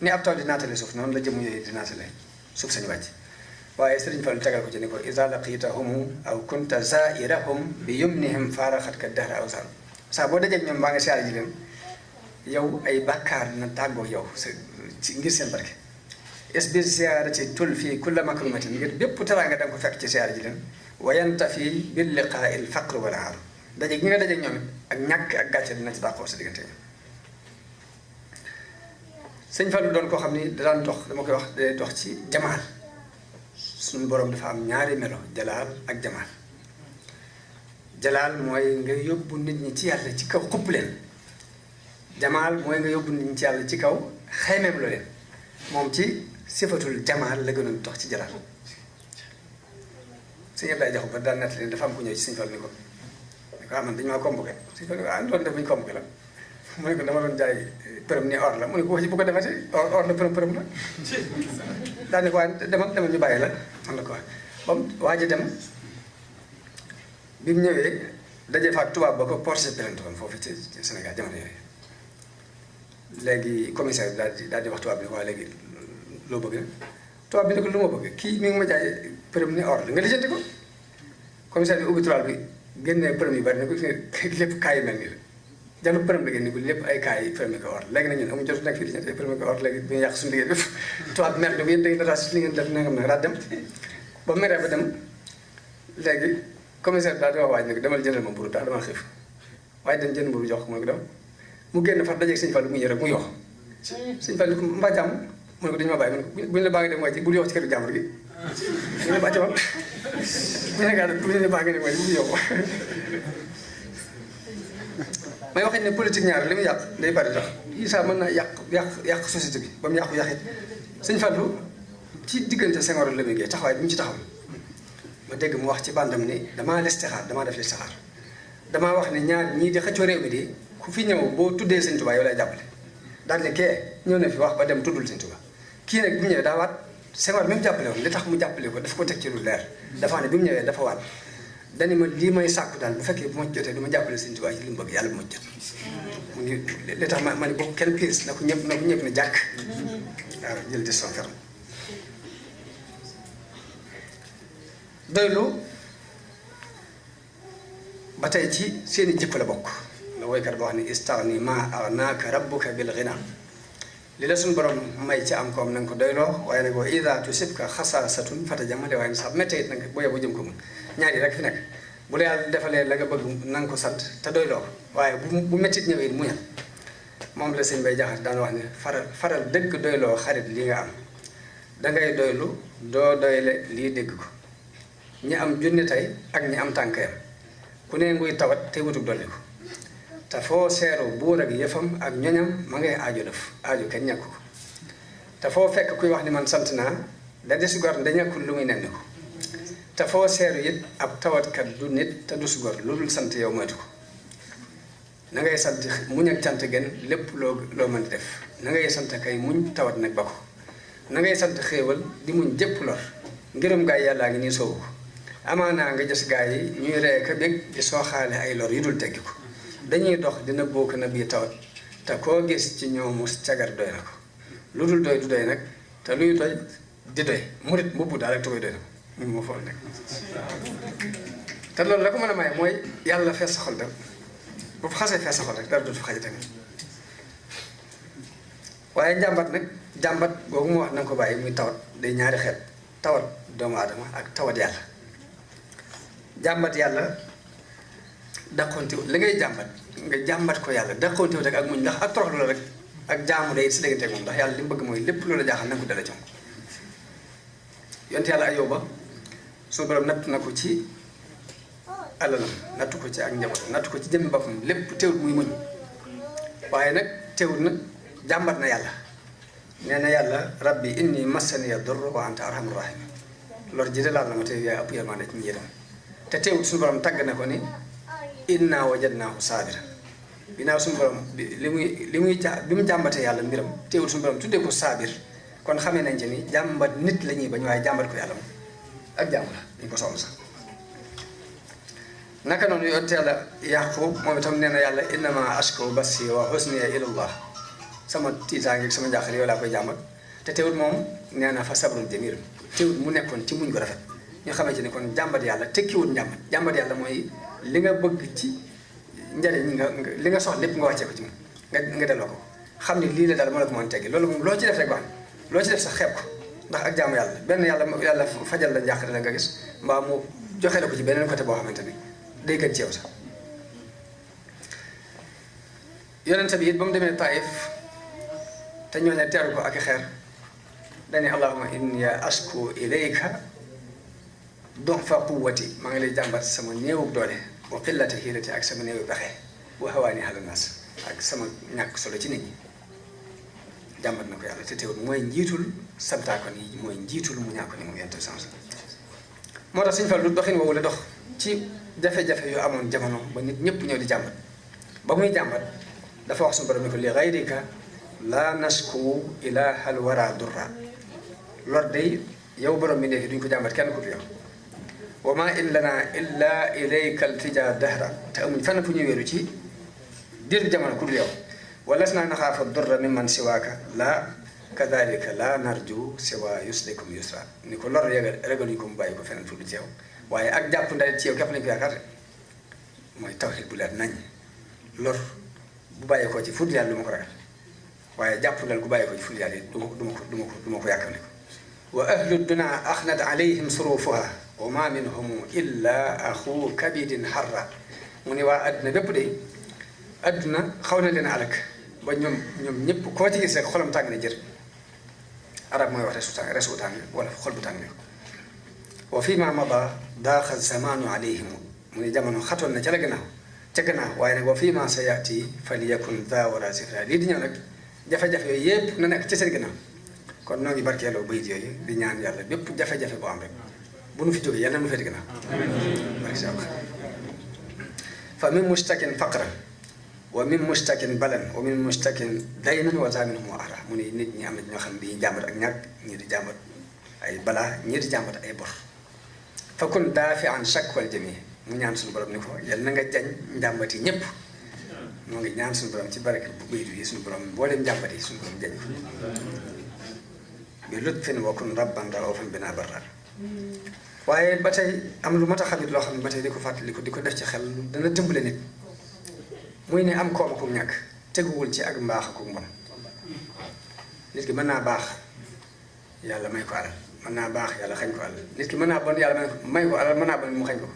Speaker 1: ni ab taw di naatale suuf noonu la jëmm yooyu di naatale suuf suñu wàcc waaye Sëriñ Fallu tegal ko ci ni ko iza laqitahum aw kunta zairahum bi yumnihim faaraxat ka dahra aw sar saa boo dajeeg ñoom baa nga siyaare ji leen yow ay bàkkaar na tàggoo yow ci ngir seen barke isbir siyaara ci tul fii kulla makrumatin ngir bépp teraanga da nga ko fekk ci siyaare ji leen wayanta fii bil liqaa il faqr wala aar dajeeg ñi nga dajeeg ñoom it ak ñàkk ak gàcce dina ci dàqoo sa diggante ñoom Sëñ Fallu doon koo xam ni daan dox dama koy wax day dox ci jamaal suñu borom dafa am ñaari melo jalaal ak jamaal jalaal mooy nga yóbbu nit ñi ci yàlla ci kaw xupp leen jamaal mooy nga yóbbu nit ñi ci yàlla ci kaw xaymeem loo leen moom ci sifatul jamaal la gënoon dox ci jalaal sëñ Abdoulaye Jaxu ba daan nett leen dafa am ku ñëw ci Sëñ Fallu ni ko man dañu maa convoqué Sëñ Fallu ni ko doon def bu ñu convoqué la mu ne ko dama doon jaay përëm ni or la mu ne ko wax ci bu ko defee or la përëm la daal ne ko waaye demal ñu bàyyi la man la ko wax ba mu waa ji dem bi mu ñëwee daje fa ak tubaab ba ko porté plainte woon foofu ci Sénégal jamono yooyu léegi commissaire bi daal di wax tubaab bi waa léegi loo bëgg tubaab bi ne ko lu ma bëgg kii mi ngi ma jaay përëm ni or la nga lijjanti ko commissaire bi ubbi tubaab bi génnee përëm yu bari ne ko lépp kaay yu mel nii la jàllu përëm la génne ko lépp ay kaay yi përëm ko or léegi nag ñun amuñu jot nekk fii lijjanti ay përëm ko or léegi bi ñu yàq suñu liggéey bépp tubaab bi mer ne ko yéen da ngeen dara si li ngeen def nangam nag daal dem ba meree ba dem léegi commissaire daal di wax waaj ne ko demal jëndal ma mburu daal dama xiif waaye dañ jënd mburu jox ko mu ne ko dem mu génn far dajeeg Sëñ Fallu mu ñëw rek mu yox Sëñ Fallu ko mbaa jàmm mu ne ko dañu ma bàyyi mu ne ko buñu la baa ngi dem wàcc bul yox ci këru jàmbur gi mu ne bàcc woon buñu la baa ngi dem wàcc bul yox may waxee ne politique ñaar li muy yàq day bari tax Issa mën na yàq société bi ba mu yàqit Sëñ Fallu ci diggante Senghor la muy taxawaay bi mu ci taxaw ma dégg mu wax ci bandam ni damaa listixaar damaa def listixaar damaa wax ne ñaar ñii di xëccoo réew mi di ku fi ñëw boo tuddee Sëñ Tuubaa yow lay jàppale daal ne kee ñëw na fi wax ba dem tuddul Sëñ Tuubaa kii nag bi mu ñëwee daa waat Senghor mi mu jàppale woon li tax mu jàppale ko daf ko teg ci lu leer dafa ne bi mu ñëwee dafa waat dani ma lii may sàkku daal bu fekkee bu ma jotee du ma jàppale Sëñ Tuubaa ci li mu bëgg yàlla bu ma jot mu ngi li tax ma ne boo kenn piis na ko ñëpp ne jàkk waaw jël décision ferme doylu ba tey ci seeni jikko la bokk la woykat boo xam ne istaghni ma aghnaka rabbuka bil ghina li la suñu borom may ci am koom na nga ko doyloo waaye nag wa ida tusibka xasaasatun fatajamale waaye sax méttee it nag booyee bu jëm ko mun ñaari rek fi nekk bu la yàlla defalee la nga bëgg na nga ko sant te doyloo ko waaye bu méttit ñëwee it muñal moom la sëñ Bay Jaxate daan wax ne faral dëgg doyloo xarit li nga am dangay doylu doo doyle lii dégg ko ñi am junni tey ak ñi am tànkayam ku ne nguy tawat te wutug dolli ko te foo seeru buur ak yëfam ak ñoñam ma ngay aajo def aajo kenn ñàkk ko te foo fekk kuy wax ni man sant naa da des gor da ñàkkul lu muy nenn ko te foo seeru it ab tawatkat du nit te du su gor lu dul sant yow moytu ko na ngay sant muñ ak cant gën lépp loo mën di def na ngay sant kay muñ tawat nag ba ko na ngay sant xéewal di muñ jëpp lor ngërëm gaay yàllaa ngi nii soowu ko amaanaa nga gis gaa yi ñuy ree ka bég di sooxaale ay lor yu dul teggi ko dañuy dox dina bokk na bii tawat te koo gis ci ñoomu cagar doy na ko lu dul doy du doy nag te luy doy di doy murit mbubb daal rek te koy doy na ko mun moo fool nekk te loolu la ko mën a may mooy yàlla fees sa xol rek bu xasee fees sa xol rek dara dootu fa xaja tamit waaye njàmbat nag jàmbat googu mu wax na nga ko bàyyi muy tawat day ñaari xeet tawat doomu aadama ak tawat yàlla jàmbat yàlla daqonte li ngay jàmbat nga jàmbat ko yàlla daqonte rek ak muñ ndax ak toroxlu la rek ak jaamu day si diggante moom ndax yàlla li mu bëgg mooy lépp loola jaaxal na nga ko dala jom yonte yàlla Ayuba suñu borom natt na ko ci alalam nattu ko ci ak njabootam nattu ko ci jëmmi boppam lépp teewul muy muñ waaye nag teewul nag jàmbat na yàlla nee na yàlla rabbi inni massaniya durru wa anta arhamur rahimin lor ji de laal na ma te yaay ëpp yërmande ci ñi yërëm te teewul suñu borom tàgg na ko ni inna wajadnaahu saabira binaaw suñu borom bi mu jàmbatee yàlla mbiram teewul suñu borom tuddee ko saabir kon xamee nañ ci ni jàmbat nit la ñuy bañ waaye jàmbat ko yàlla moom ak jàmm la dañ ko soxla sax naka noonu yonent yàlla Yaqub moom itam nee na yàlla innama ashku bassi wa husniya ilallah sama tiitaange sama njàqare yow laa koy jàmbat te teewul moom nee na fa sabrun jamil teewul mu nekkoon ci muñ ko rafet ñu xamee ci ni kon jàmbat yàlla tekkiwul jàmbat yàlla mooy li nga bëgg ci njariñ nga li nga soxla lépp nga wàccee ko ci moom nga delloo ko xam ni lii la daal moo la ko mën teggi loolu moom loo ci def rek baax loo ci def sax xeeb ko ndax ak jaamu yàlla benn yàlla fajal la njàqare la nga gis mbaa mu joxe la ko ci beneen côté boo xamante ni day gën ci yow sax yonente bi it ba mu demee Taif te ñooñu teeru ko ak i xeer dani allahumma inni ashku ilayka du'fa quwwati maa ngi lay jàmbat sama néewug doole wa qillata hiilati ak sama néewu pexe wa hawaani ala naas ak sama ñàkk solo ci nit ñi jàmbat na ko yàlla te teewul mooy njiitul santaakon yi mooy njiitul mu ñàkko ni moom yonent bi sans moo tax suñu fal lu doxin woowu la dox ci jafe-jafe yu amoon jamono ba nit ñëpp ñëw di jàmbat ba muy jàmbat dafa wax suñu borom ni ko li gayrika la nashku ilahal wara durra lor day yow borom bi nekk duñ ko jàmbat kenn ku du yow wa ma in lana illa ilayka altija dahra te amuñ fenn fu ñu wéeru ci diir jamono ku dul yow walasna naxaafa durra mimman siwaaka la kadalika la narju siwa yuslikum yusra ni ko lor ragaluñ ko mu bàyyi ko feneen fu dul ci yow waaye ak jàpp ndalet ci yow képp lañ ko yaakaar mooy tawhid bu leer nañ lor bu bàyyi ko ci fu dul yàlla du ma ko ragal waaye jàpp ndal gu bàyyi ko ci fu dul yàlla du ma ko yàkkam wa ahlu duna axnat alayhim surufuha wa ma minhum illa axu kabidin harra mu ne waa adduna bépp de adduna xaw na leen alak ba ñoom ñëpp koo ci gis rek xolam tàng na jër arab mooy wax resu tàng wala xol bu tàng wa fi ma mada daaxa zamanu alayhim mu ne jamono xatoon na ca gannaaw waaye nag wa fi ma sa yaati falyakun daa wara sifra lii di ñëw nag jafe-jafe yooyu yëpp na nekk ci seen gannaaw kon noo ngi barkeeloo bayit yooyu di ñaan yàlla bépp jafe-jafe boo am rek bu nu fi jógee yàlla nu fee di gannaaw barke sa fa min mustakin faqran wa min mustakin balan wa min mustakin daynan wa zaminhum wa ahra mu ne nit ñi am na ñoo xam ne dañuy jàmbat ak ñàkk ñii di jàmbat ay balaa ñii di jàmbat ay bor fa kun daafi an shakk wal jami mu ñaan suñu borom ni ko yal na nga jañ njàmbat yi ñëpp moo ngi ñaan suñu borom ci barke bu baytu yi suñu borom mboolem njàmbat yi suñu borom jañ ko bi lutfin wa kun rabban raufan bina barrar waaye ba tey am lu mat a xamit loo xam ne ba tey di ko fàttali ko di ko def ci xel dana dimbale nit muy ne am koom ak ñàkk teguwul ci ak mbaax ak mbon nit ki mën naa baax yàlla may ko alal mën naa baax yàlla xañ ko alal nit ki mën naa bon yàlla may ko alal mën naa bon mu xañ ko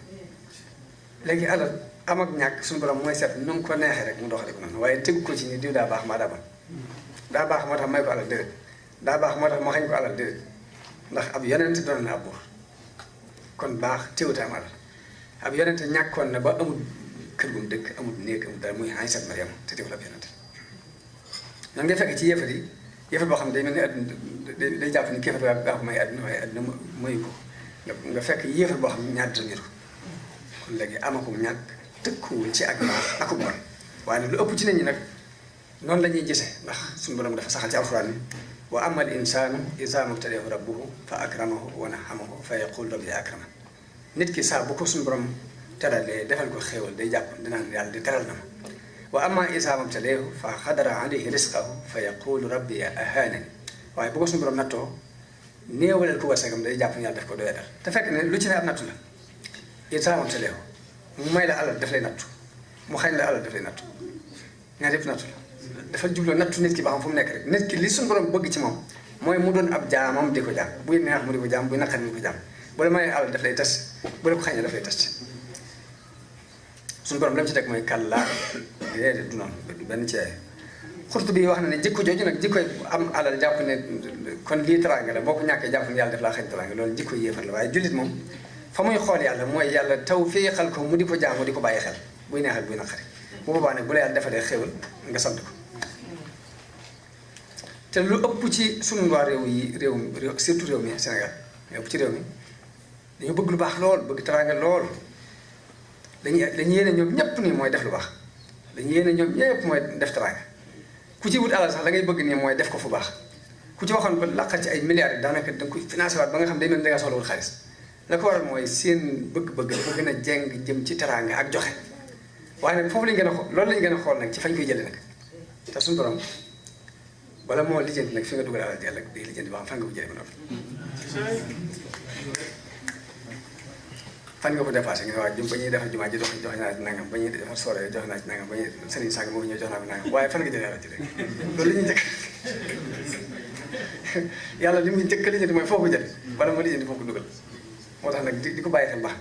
Speaker 1: léegi alal am ak ñàkk suñu borom mooy seet nu mu ko neexee rek mu doxale ko noonu waaye tegu ko ci ni diw daa baax maa daa bon daa baax moo tax may ko alal déedéet daa baax moo tax ma xañ ko alal déedéet ndax ab yonent doon na ab buur kon baax teewut am alal ab yonent ñàkkoon na ba amul kër gu mu dëkk amul néeg amul dara muy Aysa Mariam te teewul ab yonent noonu ngay fekk ci yéefar yi yéefar boo xam ne day mel ni àdduna day jàpp ni kéefar baa ko may àdduna waaye àdduna mayu ko nga fekk yéefar boo xam ne ñaar dërëm ko kon léegi amakum ñàkk tëkkuwul ci ak baax ak bon waaye nag lu ëpp ci nit ñi nag noonu la ñuy gisee ndax suñu borom dafa saxal ci alxuraan ni wa amma al insaanu izaa mabtalahu rabbuhu fa akramahu wa na'amahu fa yaqulu rabbi akraman nit ki saa bu ko suñu borom teralee defal ko xéewal day jàpp dinaan yàlla di teral na ma wa amma izaa mabtalahu fa xadara alayhi rizqahu fa yaqulu rabbi ahaanani waaye bu ko suñu borom nattoo néewalal ko wërsëgam day jàpp yàlla def ko doyadal te fekk ne lu ci ne ab nattu la izaa mabtalahu mu may la alal daf lay nattu mu xañ la alal daf lay nattu ñaar yëpp nattu la dafa jubloo nattu nit ki ba xam fu mu nekk rek nit ki li suñu borom bëgg ci moom mooy mu doon ab jaamam di ko jaam buy neex mu di ko jaam buy naqari mu di ko jaam bu la mayee alal daf lay tas bu la ko xañee daf lay tas suñu borom la mu ci teg mooy kàllaa déedéet du noonu benn ci xurtu bi wax na ne jikko jooju nag jikkoy am alal jàpp ne kon lii teraanga la boo ko ñàkkee jàpp ne yàlla daf laa xañ teraanga loolu jikko yéefar la waaye jullit moom fa muy xool yàlla mooy yàlla taw fii xal ko mu di ko jaamu di ko bàyyi xel buy neex ak buy naqari bu boobaa nag bu la yàlla defalee xéwal nga sant ko te lu ëpp ci sunu waa réew yi réew surtout réew mi Sénégal lu ëpp ci réew mi dañu bëgg lu baax lool bëgg teraanga lool dañuy yéene ñoom ñëpp nii mooy def lu baax dañuy yéene ñoom ñëpp mooy def teraanga ku ci wut alal sax la ngay bëgg nii mooy def ko fu baax ku ci waxoon ba laqal ci ay milliards yi daanaka da nga koy financé waat ba nga xam day mel ni da nga soxla wut xaalis la ko waral mooy seen bëgg-bëgg dafa gën a jeng jëm ci teraanga ak joxe waaye nag foofu lañ gën a xool loolu lañ gën a xool nag ci fañ koy jëlee nag te suñu borom wala moo lijjanti nag fi nga dugal alal yàlla day lijjanti ba xam fan nga ko jëlee ba noppi fan nga ko dépassé nga ne waa ba ñuy defar jumaa ji joxe naa ci nangam ba ñuy defar soore joxe naa ci nangam ba ñuy sëriñ sàng moo ñëw jox naa ko nangam waaye fan nga jëlee alal ji rek loolu la ñuy njëkk yàlla li muy njëkk a lijjanti mooy foo ko jëlee wala moo lijjanti foo ko dugal moo tax nag di ko bàyyi xel baax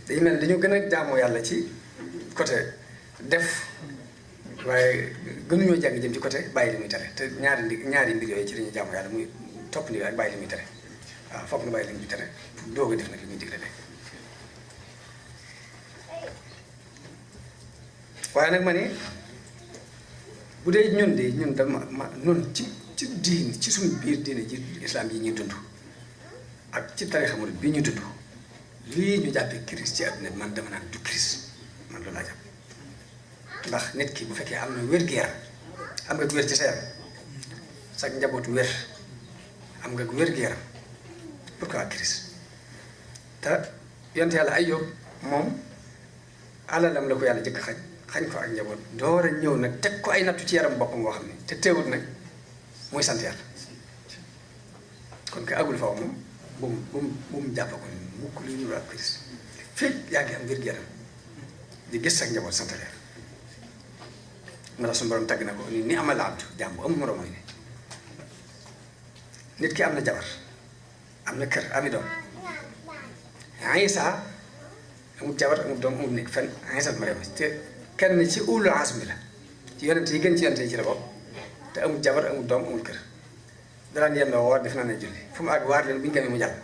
Speaker 1: dañu mel ne dañoo gën a jaamoo yàlla ci côté def waaye gënuñoo jàng jëm ci côté bàyyi li muy tere te ñaari mbir yooyu ci lañuy jaamoo yàlla muy topp ndigal ak bàyyi li muy tere waaw foog na bàyyi li muy tere pour doog a def nag li muy digle de waaye nag ma ne bu dee ñun de ñun dama ñun ci diin ci suñu biir diine ji islam yi ñuy dund ak ci tarixa murid bi ñuy dund lii ñu jàppee crise ci àdduna bi man dama naan du crise man loolu laa jàpp ndax nit ki bu fekkee am na wér-gu-yaram am nga wér ci sa yaram sa njabootu wér am nga wér-gu-yaram pourquoi crise te yonent yàlla Ayyub moom alalam la ko yàlla jëkk xañ ko ak njaboot door a ñëw nag teg ko ay nattu ci yaram boppam boo xam ne te teewut nag muy sant yàlla kon ka agul faw moom bu mu jàpp ko mukk lu ñu ak crise fekk yaa ngi am wér-gu-yaram di gis ak njaboot sant yàlla ma tax suñu borom tàgg na ko ni amal abdu jàmm bu amul moroom mooy ne nit ki am na jabar am na kër ami doom Isa amul jabar amul doom amul nekk fenn Isa Mariam te kenn ci ulul azmi la ci yonent yi gën ci yonent yi ci la bopp te amul jabar amul doom amul kër daraan yem na woor def naa ne julli fu mu àgg waar leen bu ñu gëmee mu jàll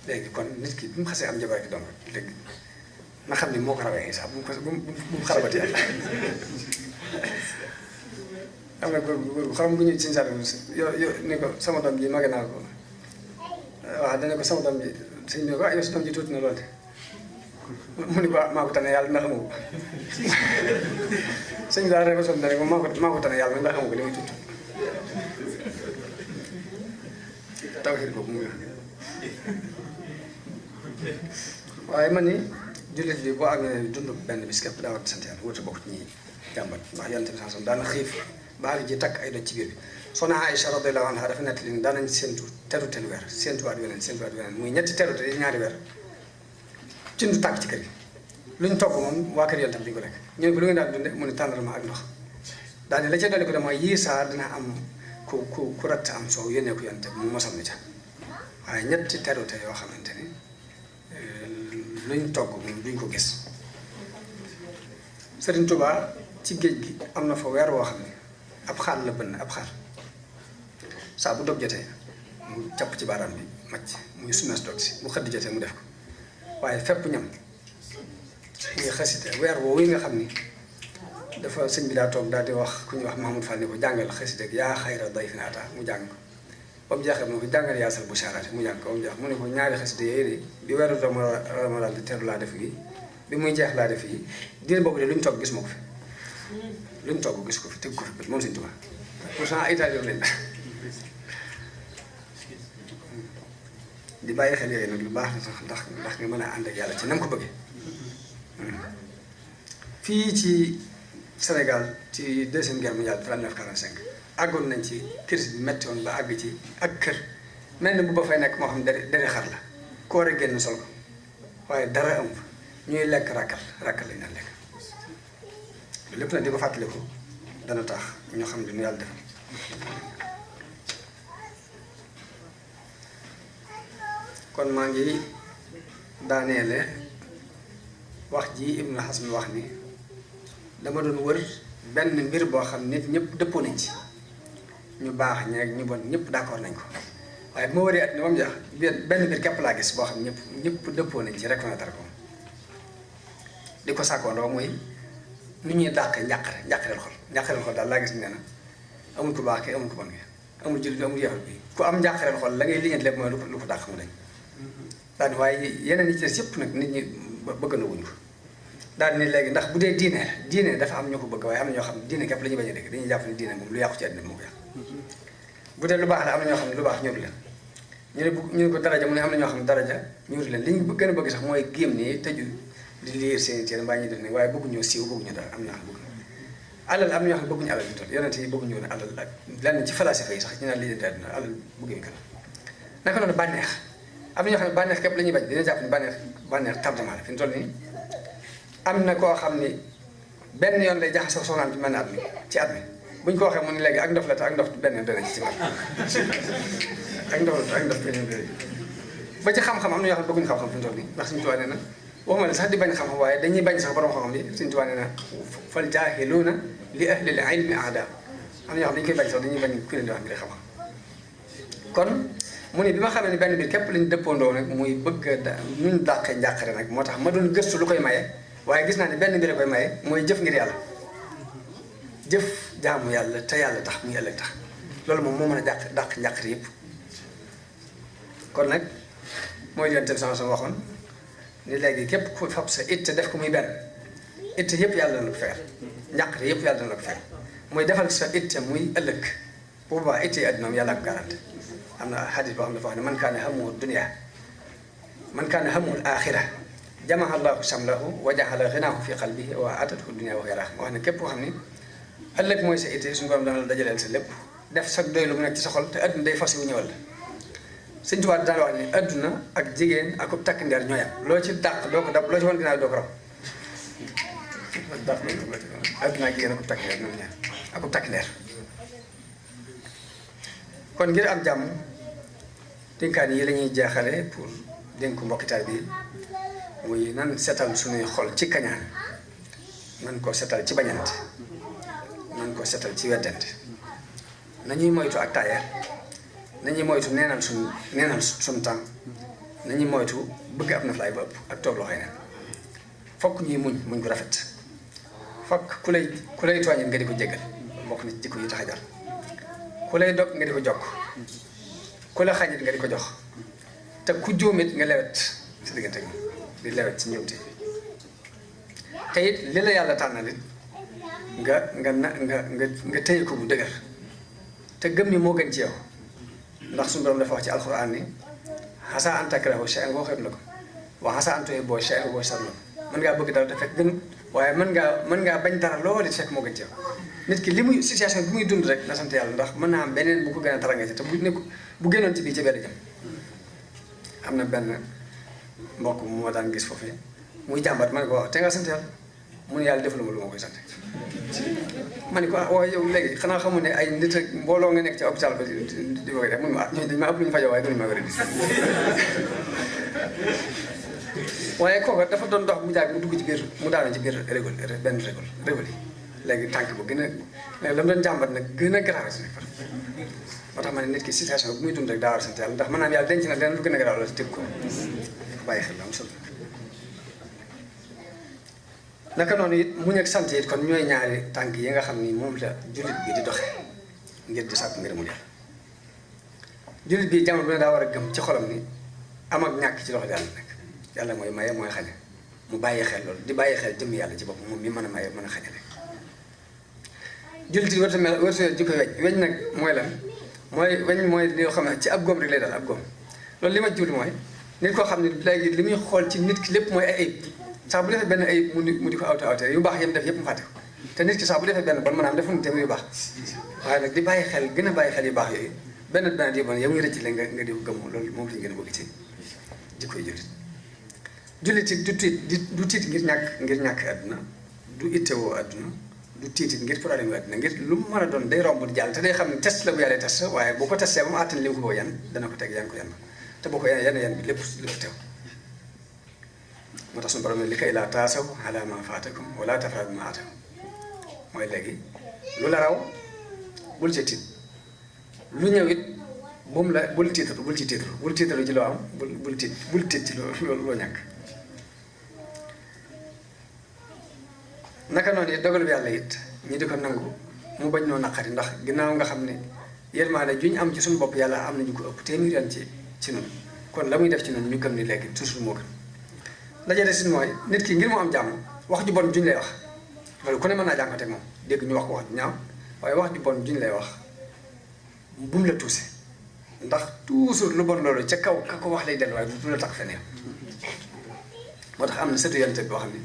Speaker 1: léegi kon nit ki bu mu xasee am jabar ak doom léegi na xam ni moo ko rawee Isa bu mu xarabati ak am na góor xam nga ñu ci sar yo ni ko sama doom ji mage naa ko waaw dana ko sama doom ji sëñ bi ko yow sa doom ji tuuti na lool de mu ni ko maa ko tane yàlla ndax amu ko sëñ bi daal rek sonn na rek maa ko tane yàlla ndax amu ko li muy tudd tawxiid boobu mu waaye man ni jullit bi boo amee dund benn bis képp daa war di sant yàlla wóote bokk ci ñi jàmbat ndax yonent bi sax daana xiif baal ji takk ay doj ci biir bi soxna Aïcha radiyallahu anha dafa nettali ni daanañ séentu terutel weer séentuwaat weneen muy ñetti terute yi ñaari weer ci du tàkk ci kër gi lu ñu togg moom waa kër yonent bi duñ ko lekk ñu ne ko lu ngeen daan dunde mu ne tàndarma ak ndox daal ni la ca dolli ko de mooy yii saa dina am ku ratt am soow yónnee ko yonent bi mu mosal ni ca waaye ñetti terute yoo xamante ni luñ togg moom duñ ko gis Sëriñ Tuubaa ci géej gi am na fa weer woo xam ne ab xaal la bënn ab xaal saa bu dog jotee mu jàpp ci baaraam bi macc muy sumees dog si bu xëdd jotee mu def ko waaye fépp ñam muy xasida weer woowu yi nga xam ni dafa sëñ bi daa toog daal di wax ku ñuy wax Mahmoud Fall ni ko jàngal xasida yaa xayra dayfin ataa mu jàng ko ba mu jeexee mu ne ko jàngal yaasal bu saaraate mu jàng ko ba mu jeex mu ne ko ñaari xasida yooyu de bi weeru Ramadan di teru laa def yi bi muy jeex laa def yi diir boobu de lu ñu togg gis ma ko fi lu ñu togg gis ko fi teg ko fi moom Sëñ Tuubaa pourtant ay taalibe lañ di bàyyi xel yooyu nag lu baax ndax nga mën a ànd ak yàlla ci na nga ko bëggee fii ci Sénégal ci deuxième guerre mondiale 39-45 àggoon nañ ci crise bi metti woon ba àgg ci ak kër mel na bu ba fay nekk moo xam dere xar la koo rek génn sol ko waaye dara am ñuy lekk rakkal lañ daan lekk lépp nag di ko fàttaliku dana tax ñoo xam ne nu yàlla def kon maa ngi daaneele wax ji Ibnu Hazm wax ni dama doon wër benn mbir boo xam nit ñëpp dëppoo nañ ci ñu baax ñeeg ñu bon ñëpp d'accord nañ ko waaye bu ma wëree at ni moom jax benn mbir képp laa gis boo xam ñëpp dëppoo nañ ci reconnaître ko di ko sàkkoondoo mooy nu ñuy dàq njàqareel xol daal laa gis nee na amul ko baax ke amul ko bon ke amul jullit amul yeexal bi ku am njàqareel xol la ngay liggéey lépp mooy lu ko dàq mu dañ daal ni waaye yeneen yi ci des yëpp nag nit ñi bëgg na wuñ ko daal ni léegi ndax bu dee diine dafa am ñu ko bëgg waaye am na ñoo xam ne diine képp la ñuy bañ a dégg dañuy jàpp ne diine moom lu yàqu ci àddina moo ko yàq bu dee lu baax la am na ñoo xam ne lu baax ñoru leen ñu ne ko daraja mu ne am na ñoo xam ne daraja ñoru leen li ñu gën a bëgg sax mooy géem nii tëju di liir seen téere mbaa ñuy def ne waaye bëgguñoo siiw bëgguñu dara am na ñoo xam ne bëgg alal am na ñoo xam ne bëgguñu alal ñu toll yonent yi bëgguñu woon alal ak lenn ci falasifa yi sax ñu naan lii de àddina alal bëgguñu ko naka noonu bànneex am na ñoo xam ne bànneex képp la ñuy bañ dina jàpp ne bànneex tardement la fi mu toll nii am na koo xam ni benn yoon lay jaxasoo soxnaam ci mel ne at mi ci at mi bu ñu ko waxee mu ne léegi ak ndof la te ak ndof benn yoon dana ci ak ndof la te ak ndof benn yoon dana ba ci xam-xam am na ñoo xam ne bëgguñu xam-xam fi mu toll nii ndax Sëñ Tuubaa nee na waxuma ne sax di bañ xam-xam waaye dañuy bañ sax borom xam-xam yi Sëñ Tuubaa nee na fal jaahiluuna li ahlil ilmi a'daa am na ñoo xam dañu koy bañ sax dañuy bañ ku leen di wax mbiri xam-xam kon mu ne bi ma xamee ni benn biir képp lañu dëppoondoo nag muy bëgg a nuñ dàqee njàqare nag moo tax ma doon gëstu lu koy maye waaye gis naa ne benn mbir a koy maye mooy jëf ngir yàlla jëf jaamu yàlla te yàlla tax muy ëllëg tax loolu moom moo mën a dàq njàqare yëpp kon nag mooy Yonent bi sama waxoon ni léegi képp ku fab sa itte def ko muy benn itte yëpp yàlla dana ko fayal njàqare yëpp yàlla dana ko fayal mooy defal sa itte muy ëllëg bu boobaa itte yi àddina yàlla ko garanti am na xadis boo xam ne dafa wax ne man kaana hammuhu dunya man kaana hammuhu al-aaxira jama'a Allahu shamlahu wa ja'ala ghinaahu fi qalbihi wa aatathu dunya wa hiya raaxima wax ne képp koo xam ne ëllëg mooy sa itte suñu borom dana la dajaleel sa lépp def sa doylu mu nekk ci sa xol te àdduna day fas yu ñëwal la Sëñ Tuubaa daan wax ne àdduna ak jigéen ak ub takk ndeer ñooyam loo ci dàq doo ko dab loo ci wan ginnaaw doo ko raw àdduna ak jigéen ak ub takk ndeer ñoom ñaar ak ub takk ndeer kon ngir am jàmm dénkaan yi la ñuy jeexale pour dénku mbokkitaay bi muy nan setal suñuy xol ci kañaan nan ko setal ci bañante nan ko setal ci weddante nañuy moytu ak taayal nañuy moytu neenal suñu temps nañuy moytu bëgg ab naflaay ba ëpp ak toog loxoy neen fokk ñuy muñ ko rafet fokk ku lay tooñit nga di ko jégal bokk na ci jikko yi tax a jar ku lay dog nga di ko jokk ku la xañit nga di ko jox te ku jóomit nga lewet si diggante gi di lewet ci ñëwte te it li la yàlla tànnal it nga téye ko bu dëgër te gëm ni moo gën ci yow ndax suñu borom dafa wax ci alxuraan ni xasaa an takrahu shay'an wa khayrun lakum wa xasaa an tuhibbu shay'an wa huwa sharrun lakum mën ngaa bëgg dara te fekk gën waaye mën ngaa bañ dara loolu it fekk moo gën ci yow nit ki li muy situation bi muy dund rek na sant yàlla ndax mën naa am beneen bu ko gën a tara nga ci te bu génnoon ci bii ci benn jëm am na benn mbokk mu ma daan gis foofu muy jàmbat ma ne ko waaw te nga sant yàlla mu ne yàlla defaluma lu ma koy sant ma ne ko waaye yow léegi xanaa xamu ne ay nit ak mbooloo nga nekk ci hôpital ba di ko def mun ma ñooñu dañ ma ëpp lu ñu fajoo waaye gënuñu ma wér waaye kooka dafa doon dox mu jaag mu dugg ci biir mu daanu ci biir benn régol yi léegi tànk bu gën a mais la mu doon jàmbat nag gën a garaaw si nekk moo tax ma ne nit ki situation bu muy dund rek daa war a sant yàlla ndax mën naa yàlla denc na leneen lu gën a garaaw la teg ko bàyyi xel la am solo naka noonu it muñ ak sant it kon ñooy ñaari tànk yi nga xam ni moom la jullit bi di doxe ngir di sàkk ngir mu yàlla jullit bi jamono bu ne daa war a gëm ci xolam ni am ak ñàkk ci loxo yàlla nekk yàlla mooy maye mooy xañe mu bàyyi xel loolu di bàyyi xel jëm yàlla ci bopp moom mi mën a maye mën a xañe rek jullit yi warta jikko weñ nag mooy lan mooy li yoo xam ne ci ab góom rek lay dal ab góom loolu li ma jubli mooy nit koo xam ne léegi li muy xool ci nit ki lépp mooy ay ayib sax bu defee benn ayib mu di ko awte yu baax yëpp def yëpp mu fàtte ko te nit ki sax bu defee benn bon maanaam defu tamit yu baax waaye nag di bàyyi xel gën a bàyyi xel yu baax yooyu benn di bon yow muy rëcc la nga di ko gëm loolu moom lañu gën a bëgg ci jikkoy jullit du tiit ngir ñàkk àdduna du ittewoo àdduna du tiitit ngir problème yu àdduna ngir lu mu mën a doon day romb di jàll te day xam ne test la bu yàlla test waaye boo ko testé ba mu àttan li mu ko yan dana ko teg yan ko yan te boo ko yan bi lépp teew moo tax suñu borom ne li kay laa taasaw ala ma faatakum wala tafrahu ma atakum mooy léegi lu la raw bul ci tiit lu ñëw it bul tiitaru ci loo am bul tiit ci loo ñàkk naka noonu it dogal bi yàlla it ñi di ko nangu mu bañ noo naqari ndax ginnaaw nga xam ne yërmaande ju ñu am ci suñu bopp yàlla am na ñu ko ëpp téeméer yoon ci noonu kon la muy def ci noonu ñu gëm ni léegi toujours moo gën la jëlee si mooy nit ki ngir mu am jàmm wax ju bon juñ lay wax loolu ku ne mën naa jànkuwante moom dégg ñu wax ko wax ju ñaaw waaye wax ju bon juñ lay wax bu mu la tuuse ndax toujours lu bon loolu ca kaw ka ko wax lay dellu waaye du la tax feneen moo tax am na sëtu yonte boo xam ne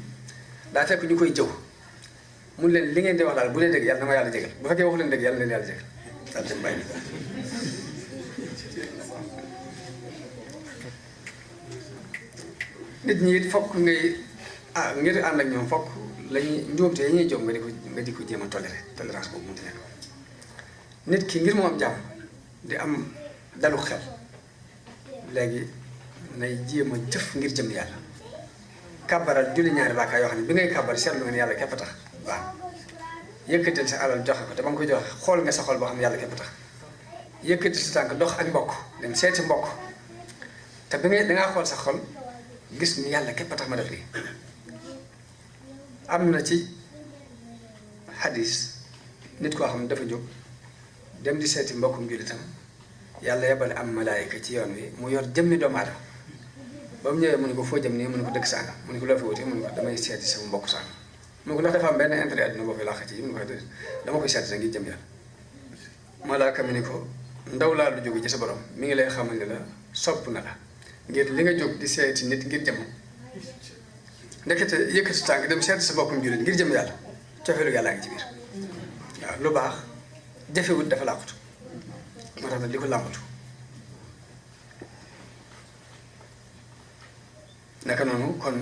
Speaker 1: daa fekk ñu koy jëw mun leen li ngeen di wax daal bu leen dégg yàlla na ma yàlla jégal bu fekkee waxu leen dégg yàlla na leen yàlla jégal daal dem bàyyi nit ñi it fokk ngay ngir ànd ak ñoom fokk lañuy njuumte yi ñuy jóg nga di ko jéem a tolérance boobu mu di nekk nit ki ngir mu am jàmm di am dalu xel léegi nay jéem a jëf ngir jëm yàlla kàbbaral julli ñaari rakaa yoo xam ne bi ngay kàbbar seetlu nga ne yàlla képp tax waaw yëkkatil sa alal joxe ko te ba nga koy joxe xool nga sa xol boo xam ne yàlla képp tax yëkkatil sa tànk dox ak mbokk dem seeti mbokk te bi ngay dangaa xool sa xol gis ni yàlla képp tax ma def lii am na ci xadis nit koo xam ne dafa jóg dem di seeti mbokkum jullitam yàlla yebale am malaayika ci yoon wi mu yor jëmmi doomu aadama ba mu ñëwee mu ne ko foo jëm nii mu ne ko dëkk sàngam mu ne ko loo fi wuti mu ne ko damay seeti sama mbokk sàngam mu ne ko ndax dafa am benn intérêt àdduna boo fi laax ci mu ne ko dama koy seeti sa ngir jëm yàlla malaaka mi ni ko ndaw laa lu jóge ci sa borom mi ngi lay xamal ne la sopp na la ngir li nga jóg di seeti nit ngir jëm ndekete yëkkati tànk dem seeti sa mbokkum jullit ngir jëm yàlla cofeelu yàllaa ngi ci biir waaw lu baax jafewut dafa làqutu moo tax nag di ko làmbatu naka noonu kon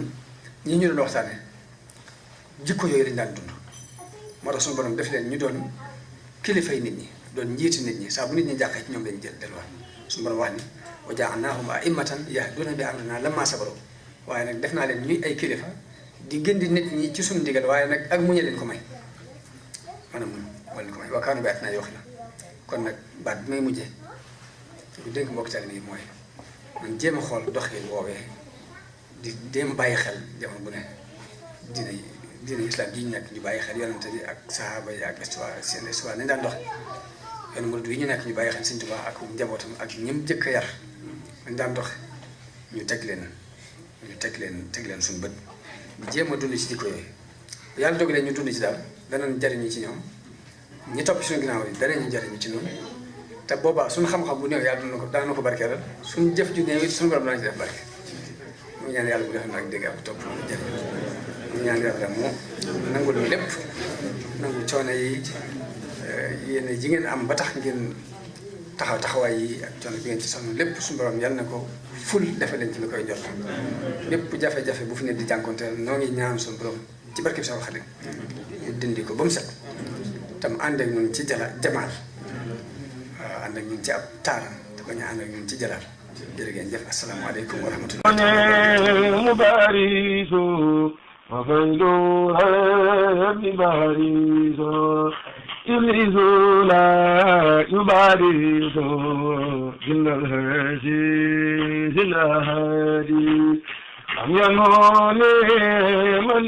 Speaker 1: ñi ñu doon waxtaane jikko yooyu dañ daan dund moo tax suñu borom def leen ñu doon kilifay nit ñi doon njiiti nit ñi saa bu nit ñi jàqee ci ñoom lañu jël delluwaat suñu borom wax ni wa ja'alnaahum a'immatan yahduuna bi amrinaa lammaa sabaru waaye nag def naa leen ñuy ay kilifa di gindi nit ñi ci suñu ndigal waaye nag ak muñe leen ko may maanaam muñ moo leen ko may wa kaanu bi aayatinaa yuuqinuun kon nag baat bi may mujjee bu dénk mbokk taalibe yi mooy man jéem a xool doxee woowee di jéem bàyyi xel jamono bu ne diine islam ji ñu nekk ñu bàyyi xel yonente bi ak sahaaba yi ak histoire seen histoire nañ daan dox yoon murid yi ñu nekk ñu bàyyi xel Sëñ Tuubaa ak njabootam ak ñim jëkk a yar nañ daan dox ñu teg leen suñu bët jéem a dund ci jikko yooyu yàlla dogalee ñu dund ci daal danañ jariñu ci ñoom ñi topp suñu ginnaaw yi danañu jariñu ci noonu te boobaa suñu xam-xam bu néew yàlla dana ko barkeelal suñu jëf ju néew it suñu borom dana ci def barke mu ñaan yàlla bu def nag dégg ak topp lu jariñ mu ñaan yàlla mu nangul ñu lépp nangu coono yi yéen ji ngeen am ba tax ngeen taxawaay yi ak coono bi ngeen ci sonn lépp suñu borom yàlla na ko ful defe leen ci lu koy jot lépp jafe-jafe bu fi ne di jànkonteel noo ngi ñaan suñu borom ci barke bi sa Xaadim ñu dindi ko ba mu set tam ànd ak ñun ci jamaal waaw ànd ak ñun ci ab taaram te bañ a ànd ak ñun ci jalaal jërë ngeen jëf asalaamaaleykum wa rahmatulah
Speaker 2: mubarisu wa khayruha bibarisu iblisu la yubarisu jillal hasi zilahadi am yanone man